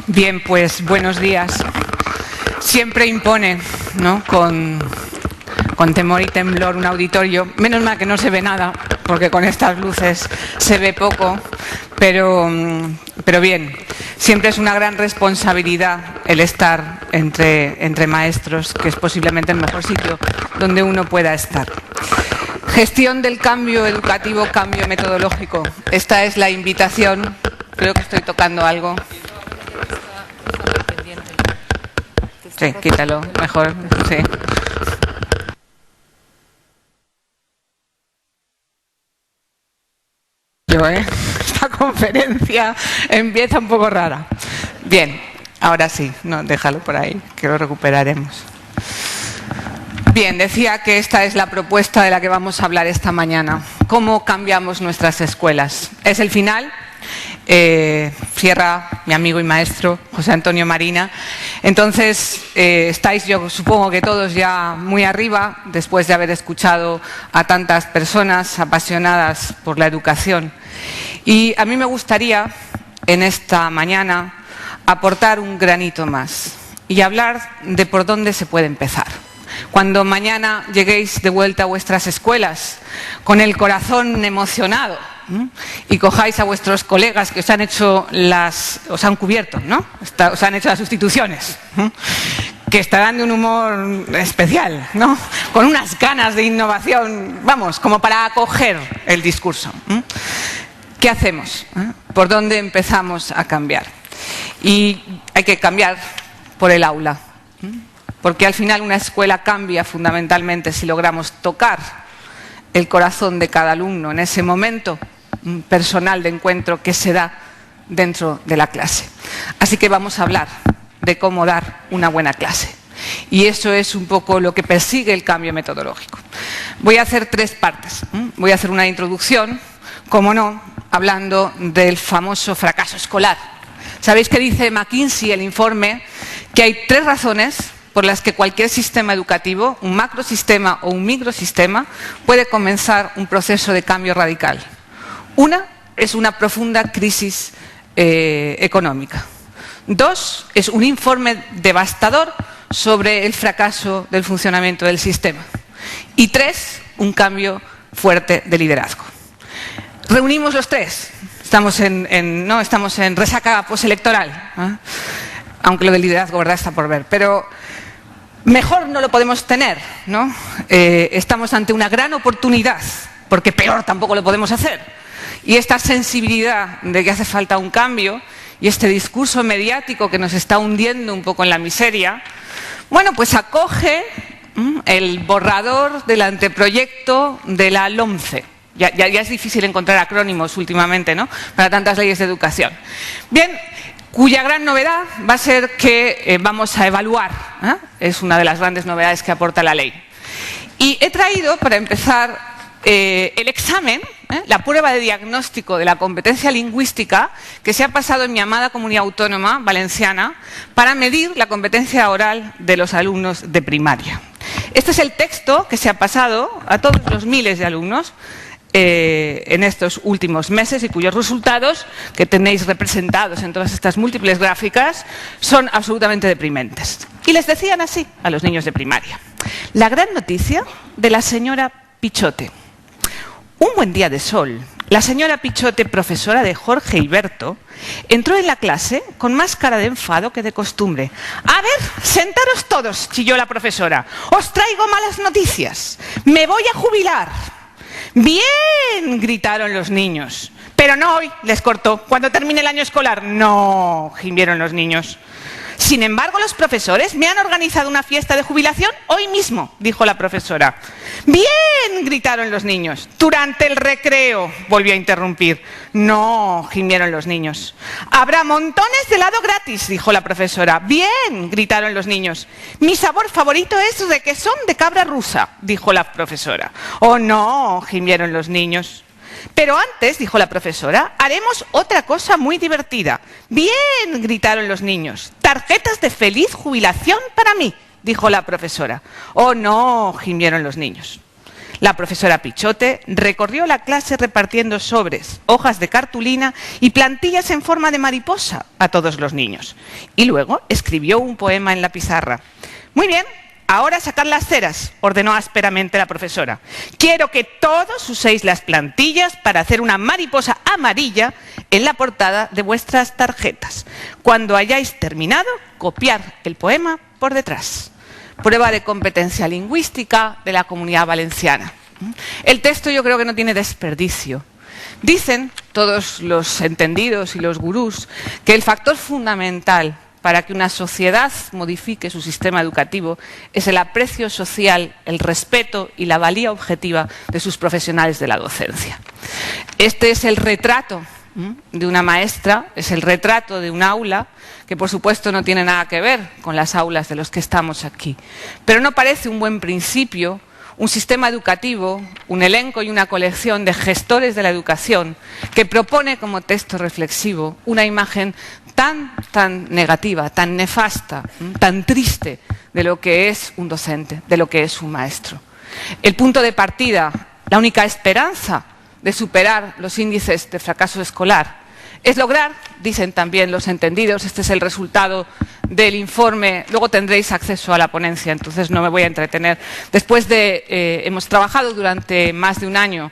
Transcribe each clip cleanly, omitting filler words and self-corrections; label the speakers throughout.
Speaker 1: Bien, pues buenos días. Siempre impone, ¿no?, con temor y temblor un auditorio. Menos mal que no se ve nada, porque con estas luces se ve poco, pero bien, siempre es una gran responsabilidad el estar entre maestros, que es posiblemente el mejor sitio donde uno pueda estar. Gestión del cambio educativo, cambio metodológico. Esta es la invitación. Creo que estoy tocando algo. Sí, quítalo, mejor, sí. Esta conferencia empieza un poco rara. Bien, ahora sí, no, déjalo por ahí, que lo recuperaremos. Bien, decía que esta es la propuesta de la que vamos a hablar esta mañana. ¿Cómo cambiamos nuestras escuelas? Es el final. Cierra mi amigo y maestro José Antonio Marina. Entonces estáis, yo supongo que todos ya muy arriba, después de haber escuchado a tantas personas apasionadas por la educación. Y a mí me gustaría en esta mañana aportar un granito más y hablar de por dónde se puede empezar. Cuando mañana lleguéis de vuelta a vuestras escuelas con el corazón emocionado, y cojáis a vuestros colegas que os han cubierto, ¿no? Os han hecho las sustituciones, que estarán de un humor especial, ¿no? Con unas ganas de innovación, vamos, como para acoger el discurso. ¿Qué hacemos? ¿Por dónde empezamos a cambiar? Y hay que cambiar por el aula, porque al final una escuela cambia fundamentalmente si logramos tocar el corazón de cada alumno en ese momento personal de encuentro que se da dentro de la clase. Así que vamos a hablar de cómo dar una buena clase. Y eso es un poco lo que persigue el cambio metodológico. Voy a hacer tres partes. Voy a hacer una introducción, como no, hablando del famoso fracaso escolar. ¿Sabéis qué dice McKinsey, el informe? Que hay tres razones por las que cualquier sistema educativo, un macrosistema o un microsistema, puede comenzar un proceso de cambio radical. Una es una profunda crisis económica. Dos es un informe devastador sobre el fracaso del funcionamiento del sistema. Y tres, un cambio fuerte de liderazgo. Reunimos los tres. Estamos en resaca postelectoral, ¿eh? Aunque lo del liderazgo, ¿verdad?, está por ver. Pero mejor no lo podemos tener, ¿no? Estamos ante una gran oportunidad, porque peor tampoco lo podemos hacer. Y esta sensibilidad de que hace falta un cambio y este discurso mediático que nos está hundiendo un poco en la miseria, bueno, pues acoge el borrador del anteproyecto de la LOMCE. Ya es difícil encontrar acrónimos últimamente, ¿no?, para tantas leyes de educación. Bien, cuya gran novedad va a ser que vamos a evaluar, ¿eh? Es una de las grandes novedades que aporta la ley. Y he traído, para empezar, el examen, la prueba de diagnóstico de la competencia lingüística que se ha pasado en mi amada comunidad autónoma valenciana para medir la competencia oral de los alumnos de primaria. Este es el texto que se ha pasado a todos los miles de alumnos en estos últimos meses y cuyos resultados, que tenéis representados en todas estas múltiples gráficas, son absolutamente deprimentes. Y les decían así a los niños de primaria: la gran noticia de la señora Pichote. Un buen día de sol, la señora Pichote, profesora de Jorge Hilberto, entró en la clase con más cara de enfado que de costumbre. «A ver, sentaros todos», chilló la profesora. «Os traigo malas noticias. Me voy a jubilar». «Bien», gritaron los niños. «Pero no hoy», les cortó. «Cuando termine el año escolar». «No», gimieron los niños. «Sin embargo, los profesores me han organizado una fiesta de jubilación hoy mismo», dijo la profesora. «Bien», gritaron los niños. «Durante el recreo», volvió a interrumpir. «No», gimieron los niños. «Habrá montones de helado gratis», dijo la profesora. «Bien», gritaron los niños. «Mi sabor favorito es requesón de cabra rusa», dijo la profesora. «Oh, no», gimieron los niños. «Pero antes», dijo la profesora, «haremos otra cosa muy divertida». «Bien», gritaron los niños. «Tarjetas de feliz jubilación para mí», dijo la profesora. «Oh, no», gimieron los niños. La profesora Pichote recorrió la clase repartiendo sobres, hojas de cartulina y plantillas en forma de mariposa a todos los niños. Y luego escribió un poema en la pizarra. «Muy bien, ahora sacad las ceras», ordenó ásperamente la profesora. «Quiero que todos uséis las plantillas para hacer una mariposa amarilla en la portada de vuestras tarjetas. Cuando hayáis terminado, copiad el poema por detrás». Prueba de competencia lingüística de la Comunidad Valenciana. El texto yo creo que no tiene desperdicio. Dicen todos los entendidos y los gurús que el factor fundamental para que una sociedad modifique su sistema educativo es el aprecio social, el respeto y la valía objetiva de sus profesionales de la docencia. Este es el retrato de una maestra, es el retrato de un aula que por supuesto no tiene nada que ver con las aulas de los que estamos aquí. Pero no parece un buen principio un sistema educativo, un elenco y una colección de gestores de la educación que propone como texto reflexivo una imagen tan negativa, tan nefasta, tan triste de lo que es un docente, de lo que es un maestro. El punto de partida, la única esperanza de superar los índices de fracaso escolar es lograr, dicen también los entendidos, este es el resultado del informe, luego tendréis acceso a la ponencia, entonces no me voy a entretener. Después hemos trabajado durante más de un año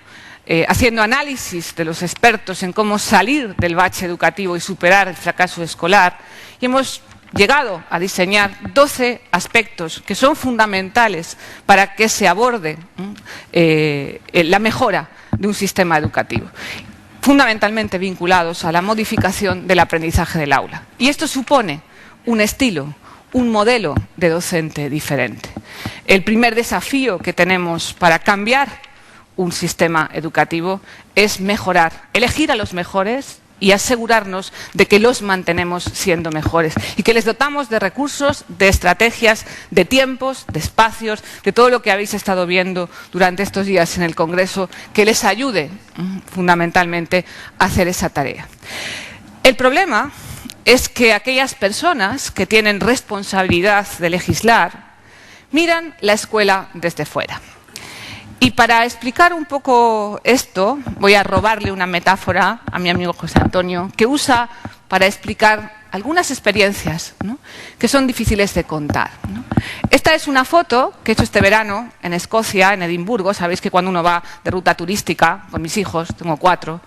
Speaker 1: haciendo análisis de los expertos en cómo salir del bache educativo y superar el fracaso escolar, y hemos llegado a diseñar 12 aspectos que son fundamentales para que se aborde la mejora de un sistema educativo, fundamentalmente vinculados a la modificación del aprendizaje del aula. Y esto supone un estilo, un modelo de docente diferente. El primer desafío que tenemos para cambiar un sistema educativo es mejorar, elegir a los mejores y asegurarnos de que los mantenemos siendo mejores y que les dotamos de recursos, de estrategias, de tiempos, de espacios, de todo lo que habéis estado viendo durante estos días en el Congreso, que les ayude fundamentalmente a hacer esa tarea. El problema es que aquellas personas que tienen responsabilidad de legislar miran la escuela desde fuera. Y para explicar un poco esto, voy a robarle una metáfora a mi amigo José Antonio, que usa para explicar algunas experiencias, ¿no?, que son difíciles de contar, ¿no? Esta es una foto que he hecho este verano en Escocia, en Edimburgo. Sabéis que cuando uno va de ruta turística, con mis hijos, tengo 4,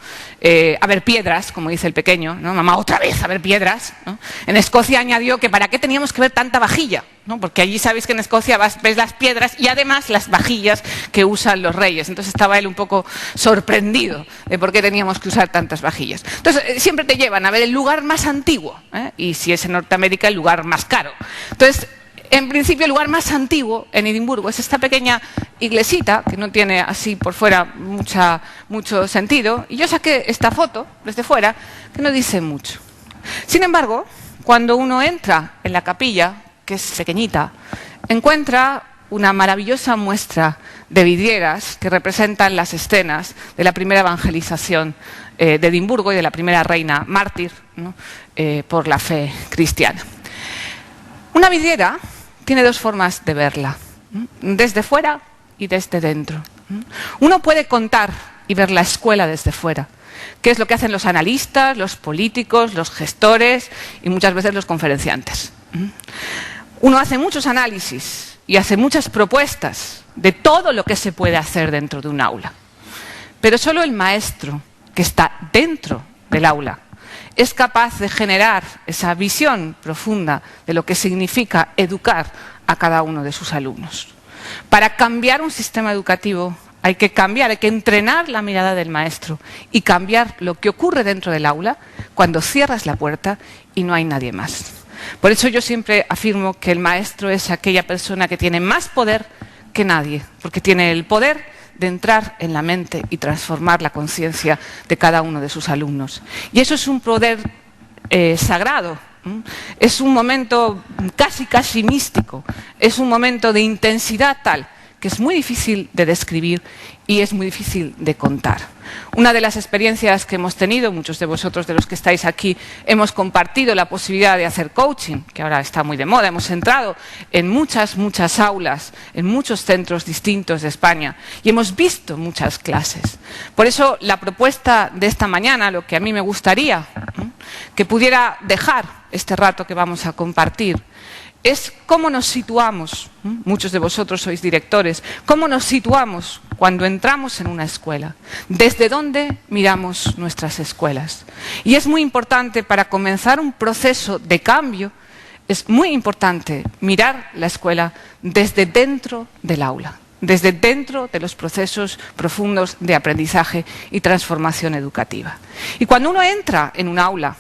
Speaker 1: a ver piedras, como dice el pequeño, ¿no? Mamá, otra vez a ver piedras, ¿no? En Escocia añadió que para qué teníamos que ver tanta vajilla, ¿no? Porque allí sabéis que en Escocia ves las piedras y además las vajillas que usan los reyes. Entonces estaba él un poco sorprendido de por qué teníamos que usar tantas vajillas. Entonces siempre te llevan a ver el lugar más antiguo, y si es en Norteamérica, el lugar más caro. Entonces, en principio, el lugar más antiguo en Edimburgo es esta pequeña iglesita, que no tiene así por fuera mucho sentido, y yo saqué esta foto desde fuera, que no dice mucho. Sin embargo, cuando uno entra en la capilla, que es pequeñita, encuentra una maravillosa muestra de vidrieras que representan las escenas de la primera evangelización de Edimburgo y de la primera reina mártir, ¿no?, por la fe cristiana. Una vidriera tiene dos formas de verla, desde fuera y desde dentro. Uno puede contar y ver la escuela desde fuera, que es lo que hacen los analistas, los políticos, los gestores y muchas veces los conferenciantes. Uno hace muchos análisis y hace muchas propuestas de todo lo que se puede hacer dentro de un aula. Pero solo el maestro, que está dentro del aula, es capaz de generar esa visión profunda de lo que significa educar a cada uno de sus alumnos. Para cambiar un sistema educativo hay que entrenar la mirada del maestro y cambiar lo que ocurre dentro del aula cuando cierras la puerta y no hay nadie más. Por eso yo siempre afirmo que el maestro es aquella persona que tiene más poder que nadie, porque tiene el poder de entrar en la mente y transformar la conciencia de cada uno de sus alumnos. Y eso es un poder sagrado, es un momento casi místico, es un momento de intensidad tal que es muy difícil de describir y es muy difícil de contar. Una de las experiencias que hemos tenido, muchos de vosotros de los que estáis aquí, hemos compartido la posibilidad de hacer coaching, que ahora está muy de moda. Hemos entrado en muchas aulas, en muchos centros distintos de España y hemos visto muchas clases. Por eso la propuesta de esta mañana, lo que a mí me gustaría que pudiera dejar este rato que vamos a compartir, es cómo nos situamos, muchos de vosotros sois directores, cómo nos situamos cuando entramos en una escuela, desde dónde miramos nuestras escuelas. Y es muy importante, para comenzar un proceso de cambio, es muy importante mirar la escuela desde dentro del aula, desde dentro de los procesos profundos de aprendizaje y transformación educativa. Y cuando uno entra en un aula,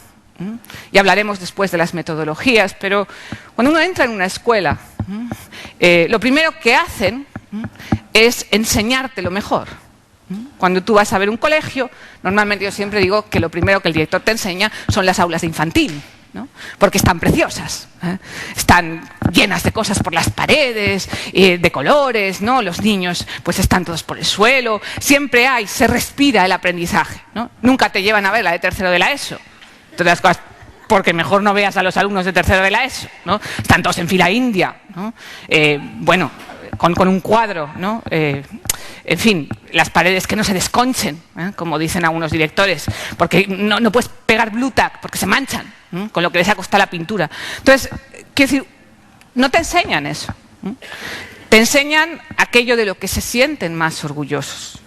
Speaker 1: y hablaremos después de las metodologías, pero cuando uno entra en una escuela, lo primero que hacen es enseñarte lo mejor. Cuando tú vas a ver un colegio, normalmente yo siempre digo que lo primero que el director te enseña son las aulas de infantil, ¿no? Porque están preciosas, están llenas de cosas por las paredes, de colores, ¿no? Los niños pues están todos por el suelo, siempre se respira el aprendizaje, ¿no? Nunca te llevan a ver la de tercero de la ESO. Todas las cosas, porque mejor no veas a los alumnos de tercero de la ESO, ¿no? Están todos en fila india, ¿no? Bueno, con un cuadro, ¿no? En fin, las paredes que no se desconchen, como dicen algunos directores, porque no puedes pegar blue tack porque se manchan, con lo que les ha costado la pintura. Entonces, quiero decir, no te enseñan eso, te enseñan aquello de lo que se sienten más orgullosos.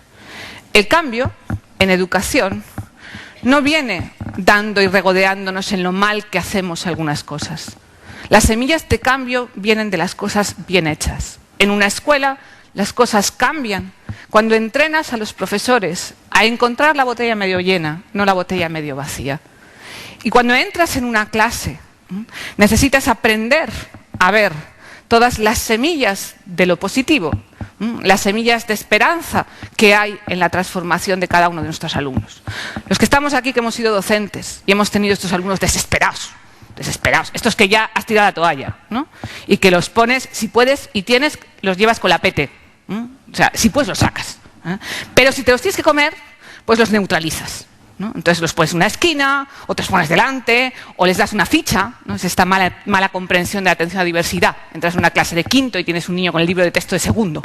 Speaker 1: El cambio en educación no viene dando y regodeándonos en lo mal que hacemos algunas cosas. Las semillas de cambio vienen de las cosas bien hechas. En una escuela las cosas cambian cuando entrenas a los profesores a encontrar la botella medio llena, no la botella medio vacía. Y cuando entras en una clase, necesitas aprender a ver todas las semillas de lo positivo, las semillas de esperanza que hay en la transformación de cada uno de nuestros alumnos. Los que estamos aquí, que hemos sido docentes y hemos tenido estos alumnos desesperados, estos que ya has tirado la toalla, ¿no? Y que los pones, si puedes y tienes, los llevas con la pete, o sea, si puedes los sacas, pero si te los tienes que comer, pues los neutralizas, ¿no? Entonces los pones en una esquina, o te los pones delante, o les das una ficha, ¿no? Es esta mala comprensión de la atención a la diversidad. Entras en una clase de quinto y tienes un niño con el libro de texto de segundo.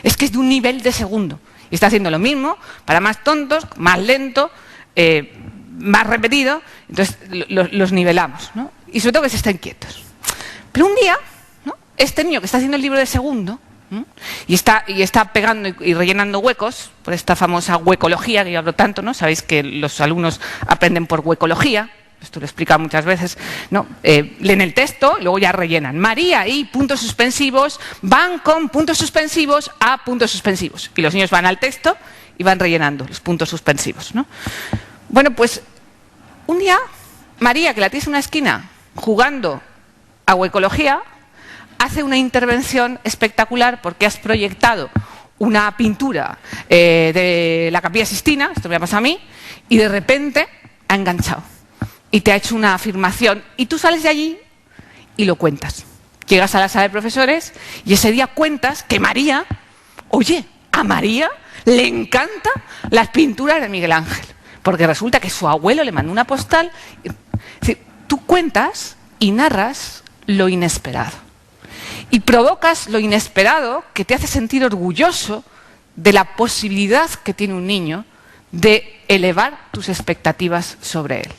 Speaker 1: Es que es de un nivel de segundo. Y está haciendo lo mismo para más tontos, más lento, más repetido. Entonces los nivelamos, ¿no? Y sobre todo que se estén quietos. Pero un día, ¿no? Este niño que está haciendo el libro de segundo, y está pegando y rellenando huecos por esta famosa huecología que yo hablo tanto, ¿no? Sabéis que los alumnos aprenden por huecología, esto lo he explicado muchas veces, ¿no? Leen el texto, luego ya rellenan. María y puntos suspensivos van con puntos suspensivos a puntos suspensivos. Y los niños van al texto y van rellenando los puntos suspensivos, ¿no? Bueno, pues un día María, que la tienes en una esquina jugando a huecología, hace una intervención espectacular porque has proyectado una pintura de la Capilla Sixtina, esto me ha pasado a mí, y de repente ha enganchado y te ha hecho una afirmación y tú sales de allí y lo cuentas. Llegas a la sala de profesores y ese día cuentas que María, oye, a María le encantan las pinturas de Miguel Ángel, porque resulta que su abuelo le mandó una postal. Es decir, tú cuentas y narras lo inesperado. Y provocas lo inesperado que te hace sentir orgulloso de la posibilidad que tiene un niño de elevar tus expectativas sobre él.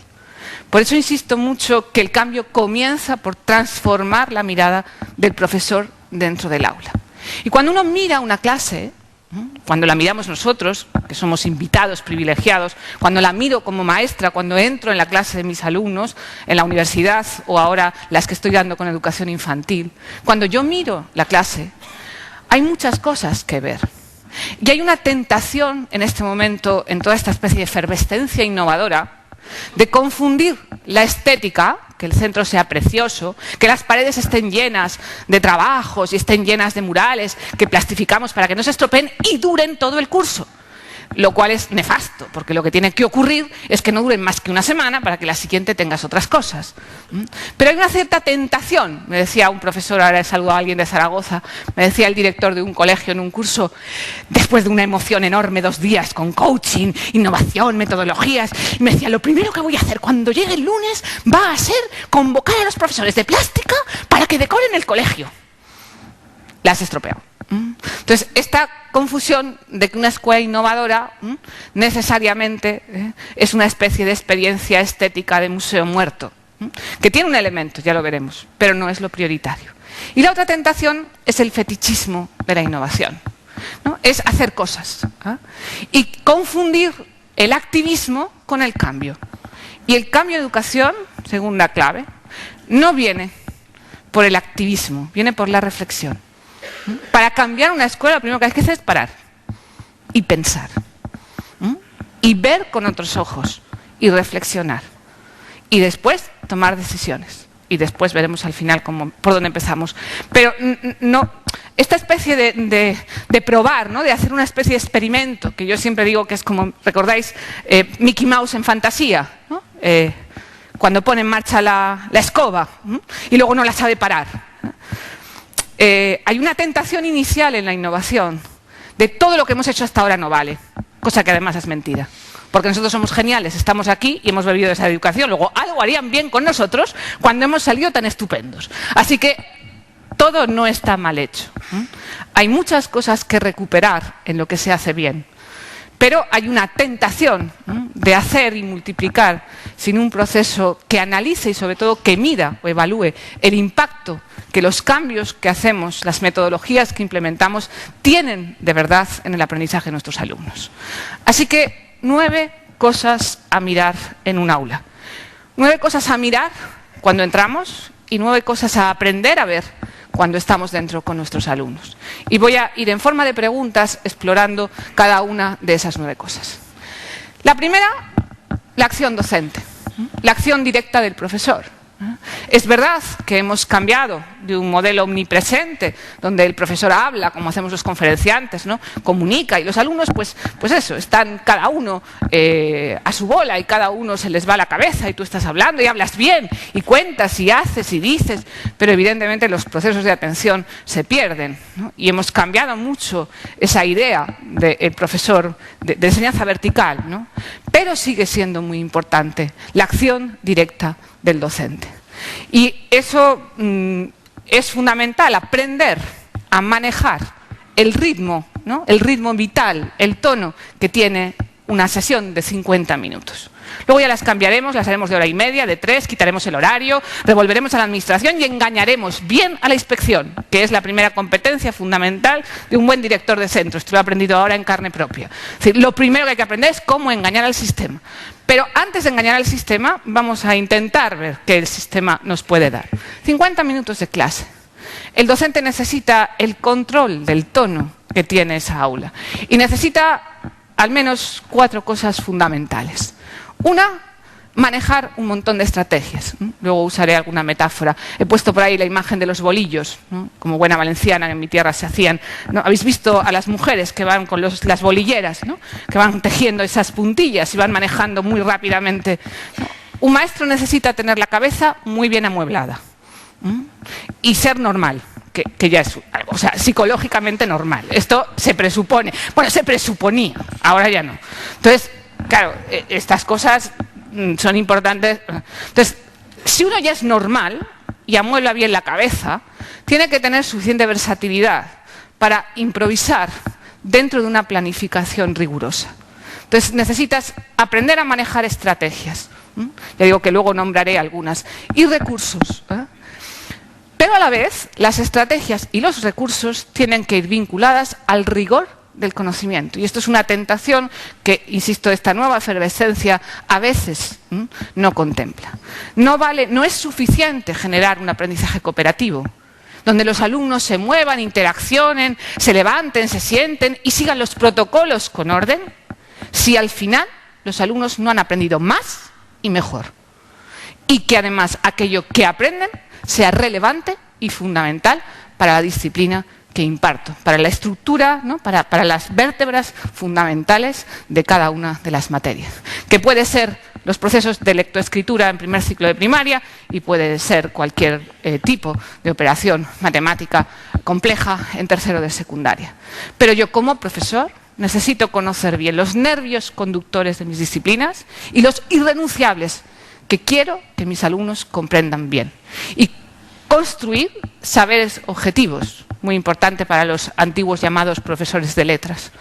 Speaker 1: Por eso insisto mucho que el cambio comienza por transformar la mirada del profesor dentro del aula. Y cuando uno mira una clase, cuando la miramos nosotros, que somos invitados privilegiados, cuando la miro como maestra, cuando entro en la clase de mis alumnos, en la universidad o ahora las que estoy dando con educación infantil, cuando yo miro la clase, hay muchas cosas que ver. Y hay una tentación en este momento, en toda esta especie de efervescencia innovadora, de confundir la estética, que el centro sea precioso, que las paredes estén llenas de trabajos y estén llenas de murales que plastificamos para que no se estropeen y duren todo el curso. lo cual es nefasto, porque lo que tiene que ocurrir es que no duren más que una semana para que la siguiente tengas otras cosas. Pero hay una cierta tentación, me decía un profesor, ahora he saludado a alguien de Zaragoza, me decía el director de un colegio en un curso, después de una emoción enorme, 2 días con coaching, innovación, metodologías, y me decía, lo primero que voy a hacer cuando llegue el lunes va a ser convocar a los profesores de plástica para que decoren el colegio. La has estropeado. Entonces, esta confusión de que una escuela innovadora necesariamente es una especie de experiencia estética de museo muerto, que tiene un elemento, ya lo veremos, pero no es lo prioritario. Y la otra tentación es el fetichismo de la innovación, ¿no? Es hacer cosas y confundir el activismo con el cambio. Y el cambio de educación, segunda clave, no viene por el activismo, viene por la reflexión. Para cambiar una escuela, lo primero que hay que hacer es parar y pensar. Y ver con otros ojos y reflexionar. Y después tomar decisiones. Y después veremos al final por dónde empezamos. Pero no, esta especie de probar, ¿no? De hacer una especie de experimento, que yo siempre digo que es como, ¿recordáis? Mickey Mouse en fantasía, ¿no? Cuando pone en marcha la escoba y luego no la sabe parar. Hay una tentación inicial en la innovación de todo lo que hemos hecho hasta ahora no vale, cosa que además es mentira. Porque nosotros somos geniales, estamos aquí y hemos bebido de esa educación. Luego algo harían bien con nosotros cuando hemos salido tan estupendos. Así que todo no está mal hecho. Hay muchas cosas que recuperar en lo que se hace bien. Pero hay una tentación de hacer y multiplicar sin un proceso que analice y sobre todo que mida o evalúe el impacto que los cambios que hacemos, las metodologías que implementamos, tienen de verdad en el aprendizaje de nuestros alumnos. Así que 9 cosas a mirar en un aula. 9 cosas a mirar cuando entramos y 9 cosas a aprender a ver cuando estamos dentro con nuestros alumnos. Y voy a ir en forma de preguntas explorando cada una de esas 9 cosas. La primera, la acción docente, la acción directa del profesor. Es verdad que hemos cambiado de un modelo omnipresente, donde el profesor habla, como hacemos los conferenciantes, ¿no? Comunica, y los alumnos, pues eso, están cada uno a su bola, y cada uno se les va la cabeza, y tú estás hablando, y hablas bien, y cuentas, y haces, y dices, pero evidentemente los procesos de atención se pierden, ¿no? Y hemos cambiado mucho esa idea del profesor de enseñanza vertical, ¿no? Pero sigue siendo muy importante la acción directa del docente. Y eso es fundamental, aprender a manejar el ritmo, ¿no? El ritmo vital, el tono que tiene una sesión de 50 minutos. Luego ya las cambiaremos, las haremos de 1 hora y media, de 3, quitaremos el horario, revolveremos a la administración y engañaremos bien a la inspección, que es la primera competencia fundamental de un buen director de centro. Esto lo he aprendido ahora en carne propia. Es decir, lo primero que hay que aprender es cómo engañar al sistema. Pero antes de engañar al sistema, vamos a intentar ver qué el sistema nos puede dar. 50 minutos de clase. El docente necesita el control del tono que tiene esa aula. Y necesita al menos 4 cosas fundamentales. Una, manejar un montón de estrategias. Luego usaré alguna metáfora. He puesto por ahí la imagen de los bolillos, ¿no? Como buena valenciana, en mi tierra se hacían, ¿no? Habéis visto a las mujeres que van con las bolilleras, ¿no? Que van tejiendo esas puntillas y van manejando muy rápidamente, ¿no? Un maestro necesita tener la cabeza muy bien amueblada y ser normal. Que ya es algo, o sea, psicológicamente normal. Esto se presupone, bueno, se presuponía, ahora ya no. Entonces, claro, estas cosas son importantes. Entonces, si uno ya es normal y amuebla bien la cabeza, tiene que tener suficiente versatilidad para improvisar dentro de una planificación rigurosa. Entonces, necesitas aprender a manejar estrategias. Ya digo que luego nombraré algunas. Y recursos. Pero a la vez, las estrategias y los recursos tienen que ir vinculadas al rigor del conocimiento. Y esto es una tentación que, insisto, esta nueva efervescencia a veces no contempla. No es suficiente generar un aprendizaje cooperativo, donde los alumnos se muevan, interaccionen, se levanten, se sienten y sigan los protocolos con orden, si al final los alumnos no han aprendido más y mejor. Y que además aquello que aprenden sea relevante y fundamental para la disciplina que imparto, para la estructura, ¿no? para las vértebras fundamentales de cada una de las materias, que puede ser los procesos de lectoescritura en primer ciclo de primaria y puede ser cualquier tipo de operación matemática compleja en tercero de secundaria. Pero yo, como profesor, necesito conocer bien los nervios conductores de mis disciplinas y los irrenunciables que quiero que mis alumnos comprendan bien. Y construir saberes objetivos, muy importante para los antiguos llamados profesores de letras.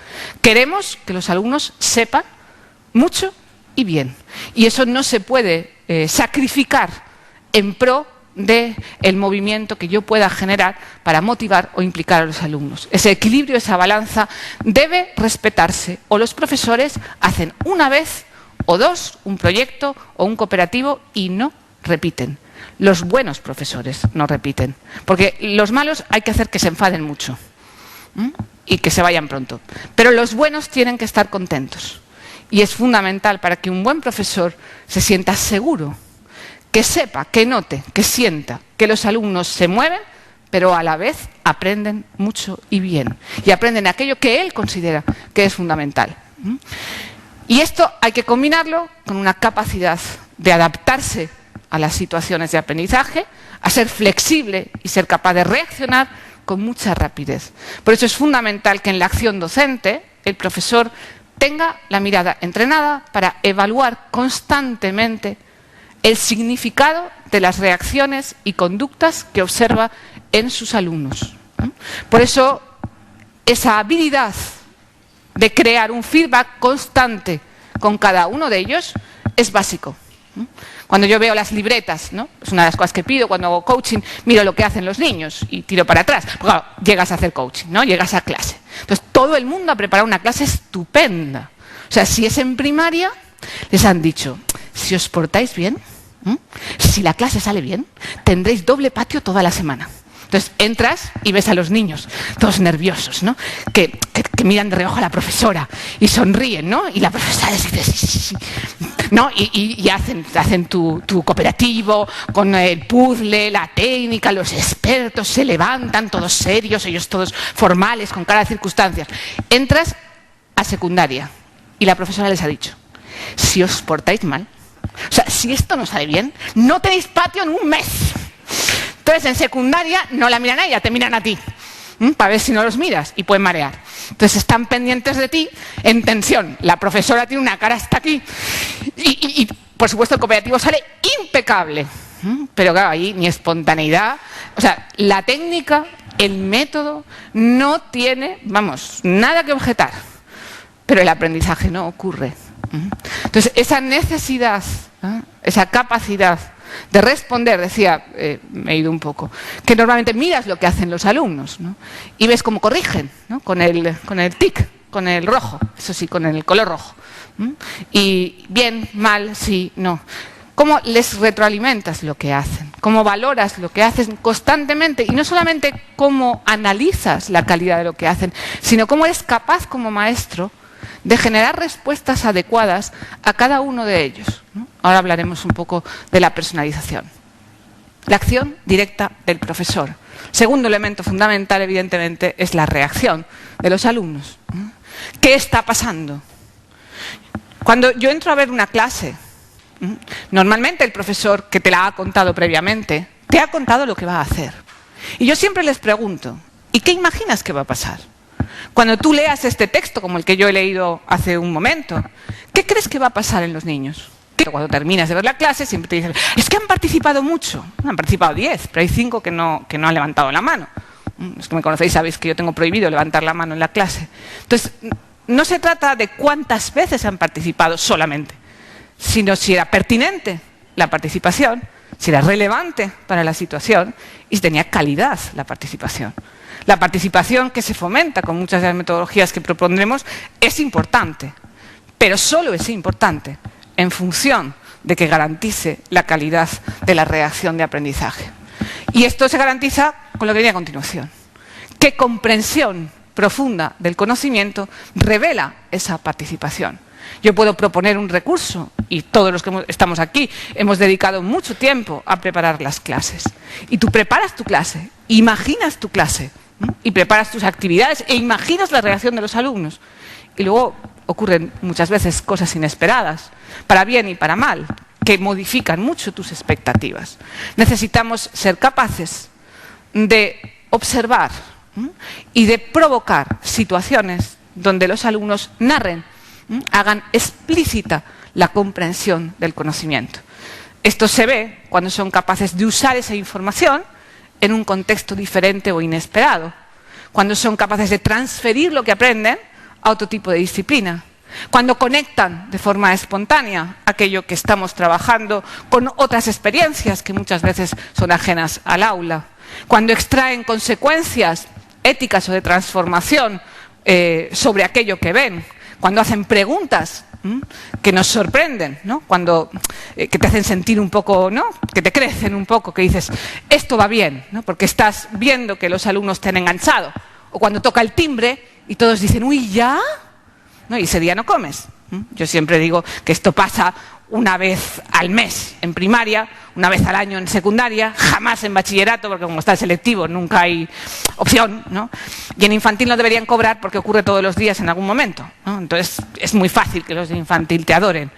Speaker 1: Queremos que los alumnos sepan mucho y bien. Y eso no se puede sacrificar en pro del movimiento que yo pueda generar para motivar o implicar a los alumnos. Ese equilibrio, esa balanza debe respetarse, o los profesores hacen una vez o dos un proyecto o un cooperativo y no repiten. Los buenos profesores no repiten, porque los malos hay que hacer que se enfaden mucho y que se vayan pronto. Pero los buenos tienen que estar contentos. Y es fundamental para que un buen profesor se sienta seguro, que sepa, que note, que sienta que los alumnos se mueven, pero a la vez aprenden mucho y bien. Y aprenden aquello que él considera que es fundamental. Y esto hay que combinarlo con una capacidad de adaptarse a las situaciones de aprendizaje, a ser flexible y ser capaz de reaccionar con mucha rapidez. Por eso es fundamental que en la acción docente el profesor tenga la mirada entrenada para evaluar constantemente el significado de las reacciones y conductas que observa en sus alumnos. Por eso, esa habilidad de crear un feedback constante con cada uno de ellos es básico. Cuando yo veo las libretas, ¿no? Es una de las cosas que pido cuando hago coaching, miro lo que hacen los niños y tiro para atrás. Porque, claro, llegas a hacer coaching, ¿no? Llegas a clase. Entonces, todo el mundo ha preparado una clase estupenda. O sea, si es en primaria, les han dicho, si os portáis bien, si la clase sale bien, tendréis doble patio toda la semana. Entonces entras y ves a los niños, todos nerviosos, ¿no? Que miran de reojo a la profesora y sonríen, ¿no? Y la profesora les dice, sí, ¿no? Y hacen tu cooperativo con el puzzle, la técnica, los expertos se levantan todos serios, ellos todos formales, con cara de circunstancias. Entras a secundaria y la profesora les ha dicho, si os portáis mal, o sea, si esto no sale bien, no tenéis patio en un mes. Entonces, en secundaria no la miran a ella, te miran a ti, para ver si no los miras y pueden marear. Entonces, están pendientes de ti en tensión. La profesora tiene una cara hasta aquí y por supuesto, el cooperativo sale impecable. Pero claro, ahí ni espontaneidad. O sea, la técnica, el método, no tiene, vamos, nada que objetar. Pero el aprendizaje no ocurre. Entonces, esa necesidad, esa capacidad de responder, decía, me he ido un poco, que normalmente miras lo que hacen los alumnos, ¿no? Y ves cómo corrigen, ¿no? con el tic, con el rojo, eso sí, con el color rojo. Y bien, mal, sí, no. ¿Cómo les retroalimentas lo que hacen? ¿Cómo valoras lo que hacen constantemente? Y no solamente cómo analizas la calidad de lo que hacen, sino cómo eres capaz como maestro de generar respuestas adecuadas a cada uno de ellos, ¿no? Ahora hablaremos un poco de la personalización. La acción directa del profesor. Segundo elemento fundamental, evidentemente, es la reacción de los alumnos. ¿Qué está pasando? Cuando yo entro a ver una clase, normalmente el profesor que te la ha contado previamente, te ha contado lo que va a hacer. Y yo siempre les pregunto, ¿y qué imaginas que va a pasar? Cuando tú leas este texto, como el que yo he leído hace un momento, ¿qué crees que va a pasar en los niños? Cuando terminas de ver la clase, siempre te dicen, es que han participado mucho. Han participado 10, pero hay 5 que no han levantado la mano. Los que me conocéis sabéis que yo tengo prohibido levantar la mano en la clase. Entonces, no se trata de cuántas veces han participado solamente, sino si era pertinente la participación, si era relevante para la situación y si tenía calidad la participación. La participación que se fomenta con muchas de las metodologías que propondremos es importante, pero solo es importante en función de que garantice la calidad de la reacción de aprendizaje. Y esto se garantiza con lo que viene a continuación. ¿Qué comprensión profunda del conocimiento revela esa participación? Yo puedo proponer un recurso, y todos los que estamos aquí hemos dedicado mucho tiempo a preparar las clases. Y tú preparas tu clase, imaginas tu clase, y preparas tus actividades e imaginas la reacción de los alumnos. Y luego ocurren muchas veces cosas inesperadas, para bien y para mal, que modifican mucho tus expectativas. Necesitamos ser capaces de observar y de provocar situaciones donde los alumnos narren, hagan explícita la comprensión del conocimiento. Esto se ve cuando son capaces de usar esa información en un contexto diferente o inesperado, cuando son capaces de transferir lo que aprenden a otro tipo de disciplina, cuando conectan de forma espontánea aquello que estamos trabajando con otras experiencias que muchas veces son ajenas al aula, cuando extraen consecuencias éticas o de transformación sobre aquello que ven, cuando hacen preguntas que nos sorprenden, ¿no? Que te hacen sentir un poco, ¿no? Que te crecen un poco, que dices, esto va bien, ¿no? Porque estás viendo que los alumnos te han enganchado. O cuando toca el timbre y todos dicen, uy, ¿ya? ¿No? Y ese día no comes. Yo siempre digo que esto pasa una vez al mes en primaria, una vez al año en secundaria, jamás en bachillerato, porque como está el selectivo nunca hay opción, ¿no? Y en infantil no deberían cobrar porque ocurre todos los días en algún momento, ¿no? Entonces es muy fácil que los de infantil te adoren.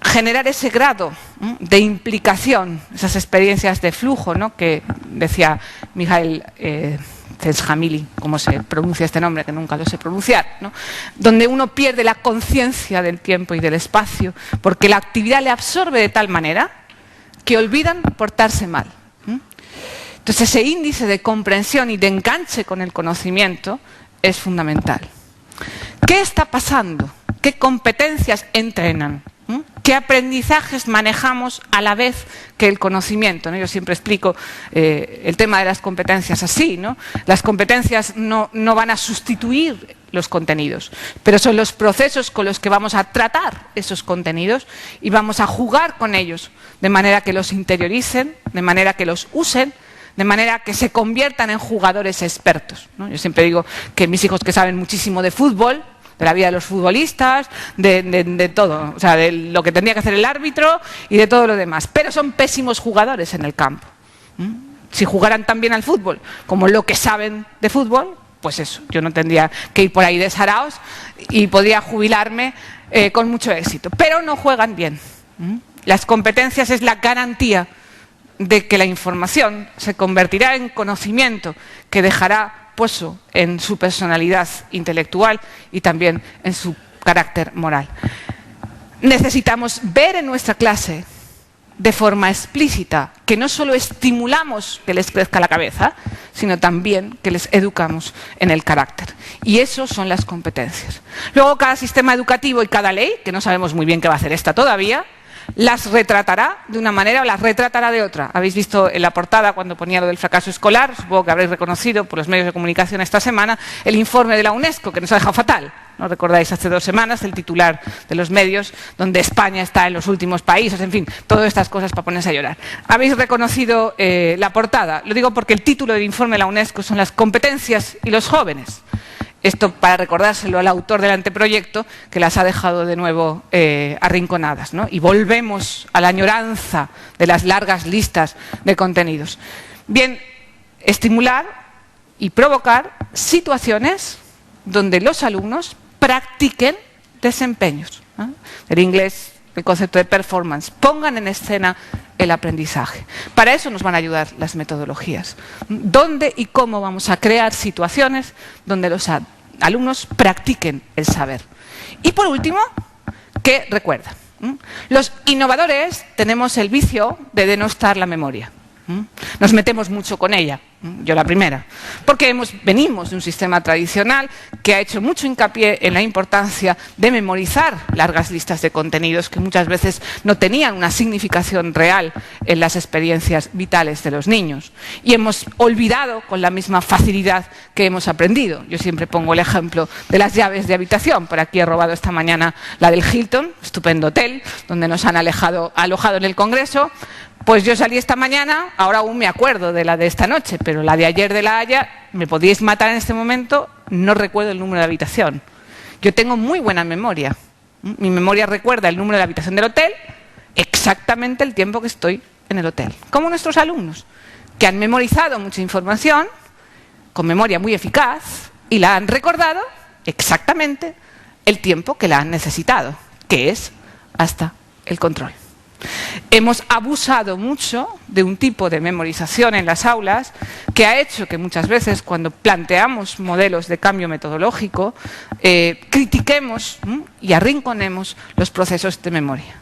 Speaker 1: Generar ese grado de implicación, esas experiencias de flujo, ¿no? Que decía Mijail Csikszentmihalyi, cómo se pronuncia este nombre, que nunca lo sé pronunciar, ¿no? Donde uno pierde la conciencia del tiempo y del espacio, porque la actividad le absorbe de tal manera que olvidan portarse mal. Entonces ese índice de comprensión y de enganche con el conocimiento es fundamental. ¿Qué está pasando? ¿Qué competencias entrenan? ¿Qué aprendizajes manejamos a la vez que el conocimiento, ¿no? Yo siempre explico el tema de las competencias así, ¿no? Las competencias no van a sustituir los contenidos, pero son los procesos con los que vamos a tratar esos contenidos y vamos a jugar con ellos, de manera que los interioricen, de manera que los usen, de manera que se conviertan en jugadores expertos, ¿no? Yo siempre digo que mis hijos que saben muchísimo de fútbol, de la vida de los futbolistas, de todo, o sea, de lo que tendría que hacer el árbitro y de todo lo demás. Pero son pésimos jugadores en el campo. Si jugaran tan bien al fútbol como lo que saben de fútbol, pues eso, yo no tendría que ir por ahí de saraos y podría jubilarme con mucho éxito. Pero no juegan bien. Las competencias es la garantía de que la información se convertirá en conocimiento que dejará puesto en su personalidad intelectual y también en su carácter moral. Necesitamos ver en nuestra clase de forma explícita que no solo estimulamos que les crezca la cabeza, sino también que les educamos en el carácter. Y eso son las competencias. Luego cada sistema educativo y cada ley, que no sabemos muy bien qué va a hacer esta todavía, las retratará de una manera o las retratará de otra. Habéis visto en la portada cuando ponía lo del fracaso escolar, supongo que habréis reconocido por los medios de comunicación esta semana, el informe de la UNESCO que nos ha dejado fatal. ¿No recordáis hace 2 semanas el titular de los medios donde España está en los últimos países? En fin, todas estas cosas para ponerse a llorar. ¿Habéis reconocido la portada? Lo digo porque el título del informe de la UNESCO son las competencias y los jóvenes. Esto para recordárselo al autor del anteproyecto, que las ha dejado de nuevo arrinconadas, ¿no? Y volvemos a la añoranza de las largas listas de contenidos. Bien, estimular y provocar situaciones donde los alumnos practiquen desempeños, ¿no? El inglés, el concepto de performance, pongan en escena el aprendizaje. Para eso nos van a ayudar las metodologías. ¿Dónde y cómo vamos a crear situaciones donde los alumnos practiquen el saber? Y por último, que recuerda, los innovadores tenemos el vicio de denostar la memoria. Nos metemos mucho con ella, yo la primera, porque venimos de un sistema tradicional que ha hecho mucho hincapié en la importancia de memorizar largas listas de contenidos que muchas veces no tenían una significación real en las experiencias vitales de los niños. Y hemos olvidado con la misma facilidad que hemos aprendido. Yo siempre pongo el ejemplo de las llaves de habitación. Por aquí he robado esta mañana la del Hilton, estupendo hotel, donde nos han alojado en el Congreso. Pues yo salí esta mañana, ahora aún me acuerdo de la de esta noche, pero la de ayer de La Haya, me podíais matar en este momento, no recuerdo el número de habitación. Yo tengo muy buena memoria. Mi memoria recuerda el número de la habitación del hotel, exactamente el tiempo que estoy en el hotel. Como nuestros alumnos, que han memorizado mucha información con memoria muy eficaz y la han recordado exactamente el tiempo que la han necesitado, que es hasta el control. Hemos abusado mucho de un tipo de memorización en las aulas que ha hecho que muchas veces cuando planteamos modelos de cambio metodológico critiquemos y arrinconemos los procesos de memoria.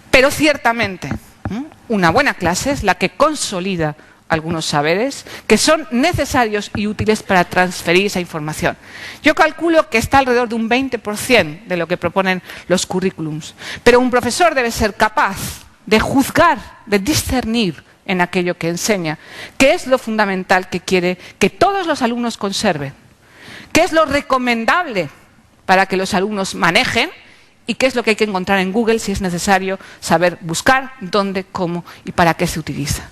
Speaker 1: Pero ciertamente una buena clase es la que consolida algunos saberes que son necesarios y útiles para transferir esa información. Yo calculo que está alrededor de un 20% de lo que proponen los currículums. Pero un profesor debe ser capaz de juzgar, de discernir en aquello que enseña, qué es lo fundamental que quiere que todos los alumnos conserven, qué es lo recomendable para que los alumnos manejen y qué es lo que hay que encontrar en Google si es necesario saber buscar dónde, cómo y para qué se utiliza.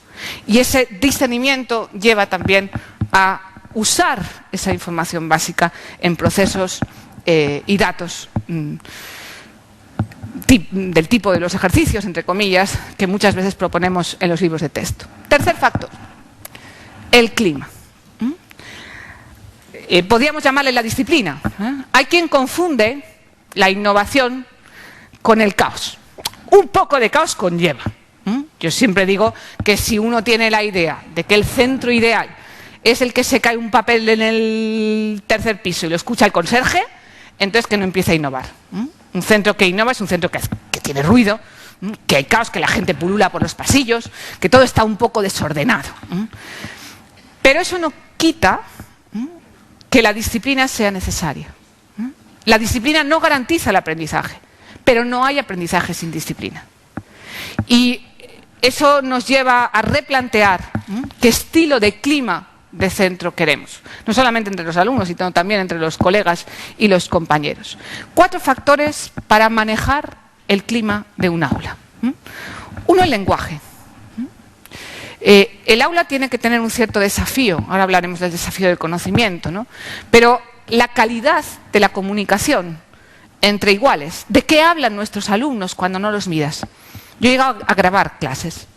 Speaker 1: Y ese discernimiento lleva también a usar esa información básica en procesos y datos del tipo de los ejercicios, entre comillas, que muchas veces proponemos en los libros de texto. Tercer factor, el clima. Podríamos llamarle la disciplina. Hay quien confunde la innovación con el caos. Un poco de caos conlleva. Yo siempre digo que si uno tiene la idea de que el centro ideal es el que se cae un papel en el tercer piso y lo escucha el conserje, entonces que no empiece a innovar. Un centro que innova es un centro que tiene ruido, que hay caos, que la gente pulula por los pasillos, que todo está un poco desordenado. Pero eso no quita que la disciplina sea necesaria. La disciplina no garantiza el aprendizaje, pero no hay aprendizaje sin disciplina. Y eso nos lleva a replantear qué estilo de clima de centro queremos, no solamente entre los alumnos, sino también entre los colegas y los compañeros. 4 factores para manejar el clima de un aula. Uno, el lenguaje. El aula tiene que tener un cierto desafío, ahora hablaremos del desafío del conocimiento, ¿no? Pero la calidad de la comunicación entre iguales, ¿de qué hablan nuestros alumnos cuando no los miras? Yo he llegado a grabar clases.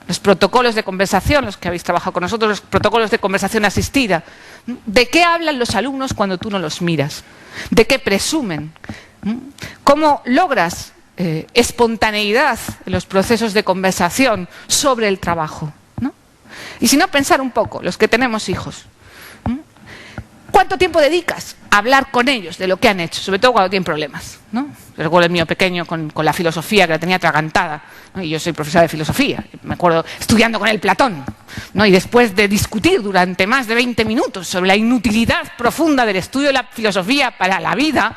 Speaker 1: Los protocolos de conversación, los que habéis trabajado con nosotros, los protocolos de conversación asistida. ¿De qué hablan los alumnos cuando tú no los miras? ¿De qué presumen? ¿Cómo logras espontaneidad en los procesos de conversación sobre el trabajo? ¿No? Y si no, pensar un poco, los que tenemos hijos. ¿Cuánto tiempo dedicas a hablar con ellos de lo que han hecho? Sobre todo cuando tienen problemas, ¿no? Recuerdo el mío pequeño con la filosofía, que la tenía atragantada, ¿no? Y yo soy profesora de filosofía. Me acuerdo estudiando con él Platón, ¿no? Y después de discutir durante más de 20 minutos sobre la inutilidad profunda del estudio de la filosofía para la vida,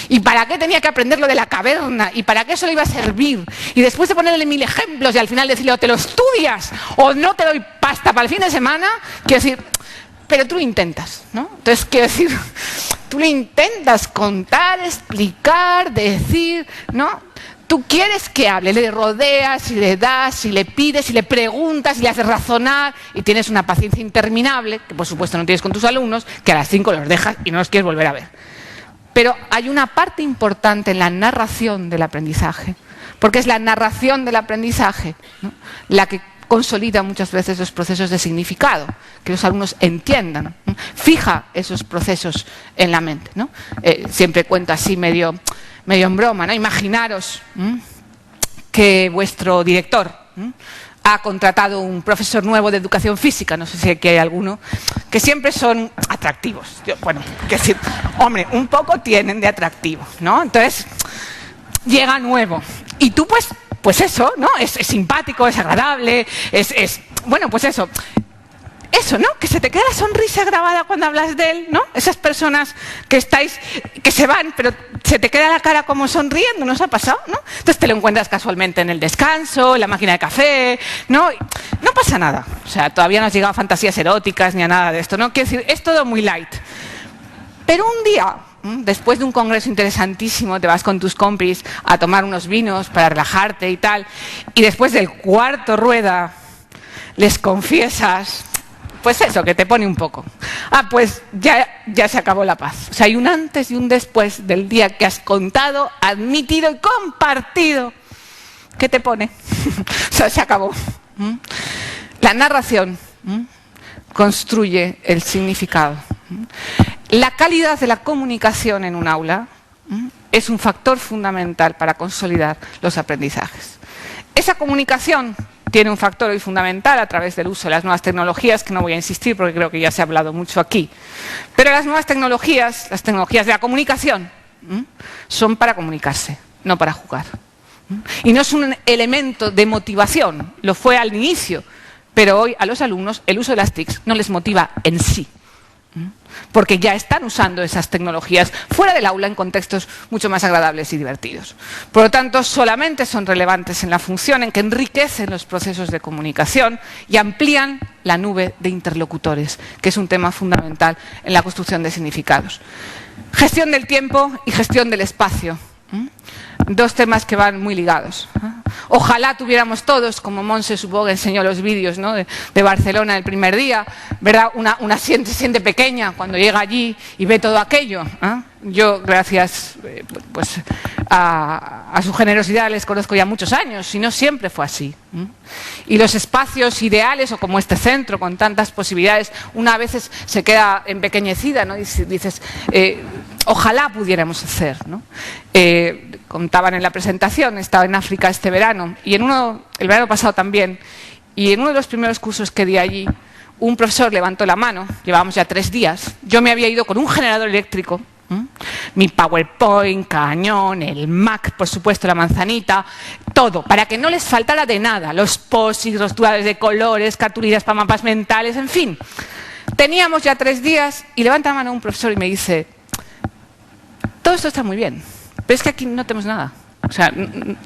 Speaker 1: y para qué tenía que aprender lo de la caverna, y para qué eso le iba a servir, y después de ponerle 1000 ejemplos y al final decirle o te lo estudias o no te doy pasta para el fin de semana, quiero decir, pero tú lo intentas, ¿no? Entonces, quiero decir, tú lo intentas contar, explicar, decir, ¿no? Tú quieres que hable, le rodeas y le das y le pides y le preguntas y le haces razonar y tienes una paciencia interminable, que por supuesto no tienes con tus alumnos, que a las 5 los dejas y no los quieres volver a ver. Pero hay una parte importante en la narración del aprendizaje, porque es la narración del aprendizaje, ¿no?, la que consolida muchas veces los procesos de significado, que los alumnos entiendan, ¿no? Fija esos procesos en la mente, ¿no? Siempre cuento así medio en broma, ¿no? Imaginaros que vuestro director ha contratado un profesor nuevo de educación física, no sé si aquí hay alguno, que siempre son atractivos. Bueno, que decir, hombre, un poco tienen de atractivo, ¿no? Entonces, llega nuevo. Y tú, pues eso, ¿no? Es simpático, es agradable, bueno, pues eso. Eso, ¿no? Que se te queda la sonrisa grabada cuando hablas de él, ¿no? Esas personas que se van, pero se te queda la cara como sonriendo, ¿no os ha pasado, no? Entonces te lo encuentras casualmente en el descanso, en la máquina de café, ¿no? No pasa nada. O sea, todavía no has llegado a fantasías eróticas ni a nada de esto, ¿no? Quiero decir, es todo muy light. Pero un día, después de un congreso interesantísimo, te vas con tus compis a tomar unos vinos para relajarte y tal, y después del cuarto rueda les confiesas, pues eso, que te pone un poco. Pues ya se acabó la paz. O sea, hay un antes y un después del día que has contado, admitido y compartido. ¿Qué te pone? O sea, se acabó. La narración construye el significado. La calidad de la comunicación en un aula es un factor fundamental para consolidar los aprendizajes. Esa comunicación tiene un factor hoy fundamental a través del uso de las nuevas tecnologías, que no voy a insistir porque creo que ya se ha hablado mucho aquí. Pero las nuevas tecnologías, las tecnologías de la comunicación, son para comunicarse, no para jugar. Y no es un elemento de motivación, lo fue al inicio, pero hoy a los alumnos el uso de las TICs no les motiva en sí, porque ya están usando esas tecnologías fuera del aula en contextos mucho más agradables y divertidos. Por lo tanto, solamente son relevantes en la función en que enriquecen los procesos de comunicación y amplían la nube de interlocutores, que es un tema fundamental en la construcción de significados. Gestión del tiempo y gestión del espacio. Dos temas que van muy ligados. Ojalá tuviéramos todos, como Monse supongo que enseñó los vídeos, ¿no?, de Barcelona el primer día, ¿verdad? Una siente pequeña cuando llega allí y ve todo aquello. Yo, gracias pues, a su generosidad, les conozco ya muchos años y no siempre fue así. Y los espacios ideales, o como este centro, con tantas posibilidades, una vez se queda empequeñecida, ¿no? Dices, ojalá pudiéramos hacer, ¿no? Contaban en la presentación, estaba en África este verano, y el verano pasado también, y en uno de los primeros cursos que di allí, un profesor levantó la mano, llevábamos ya 3 días, yo me había ido con un generador eléctrico, mi PowerPoint, cañón, el Mac, por supuesto, la manzanita, todo, para que no les faltara de nada, los post-its, los tubadores de colores, cartulinas para mapas mentales, en fin. Teníamos ya 3 días y levanta la mano un profesor y me dice: todo esto está muy bien, pero es que aquí no tenemos nada. O sea,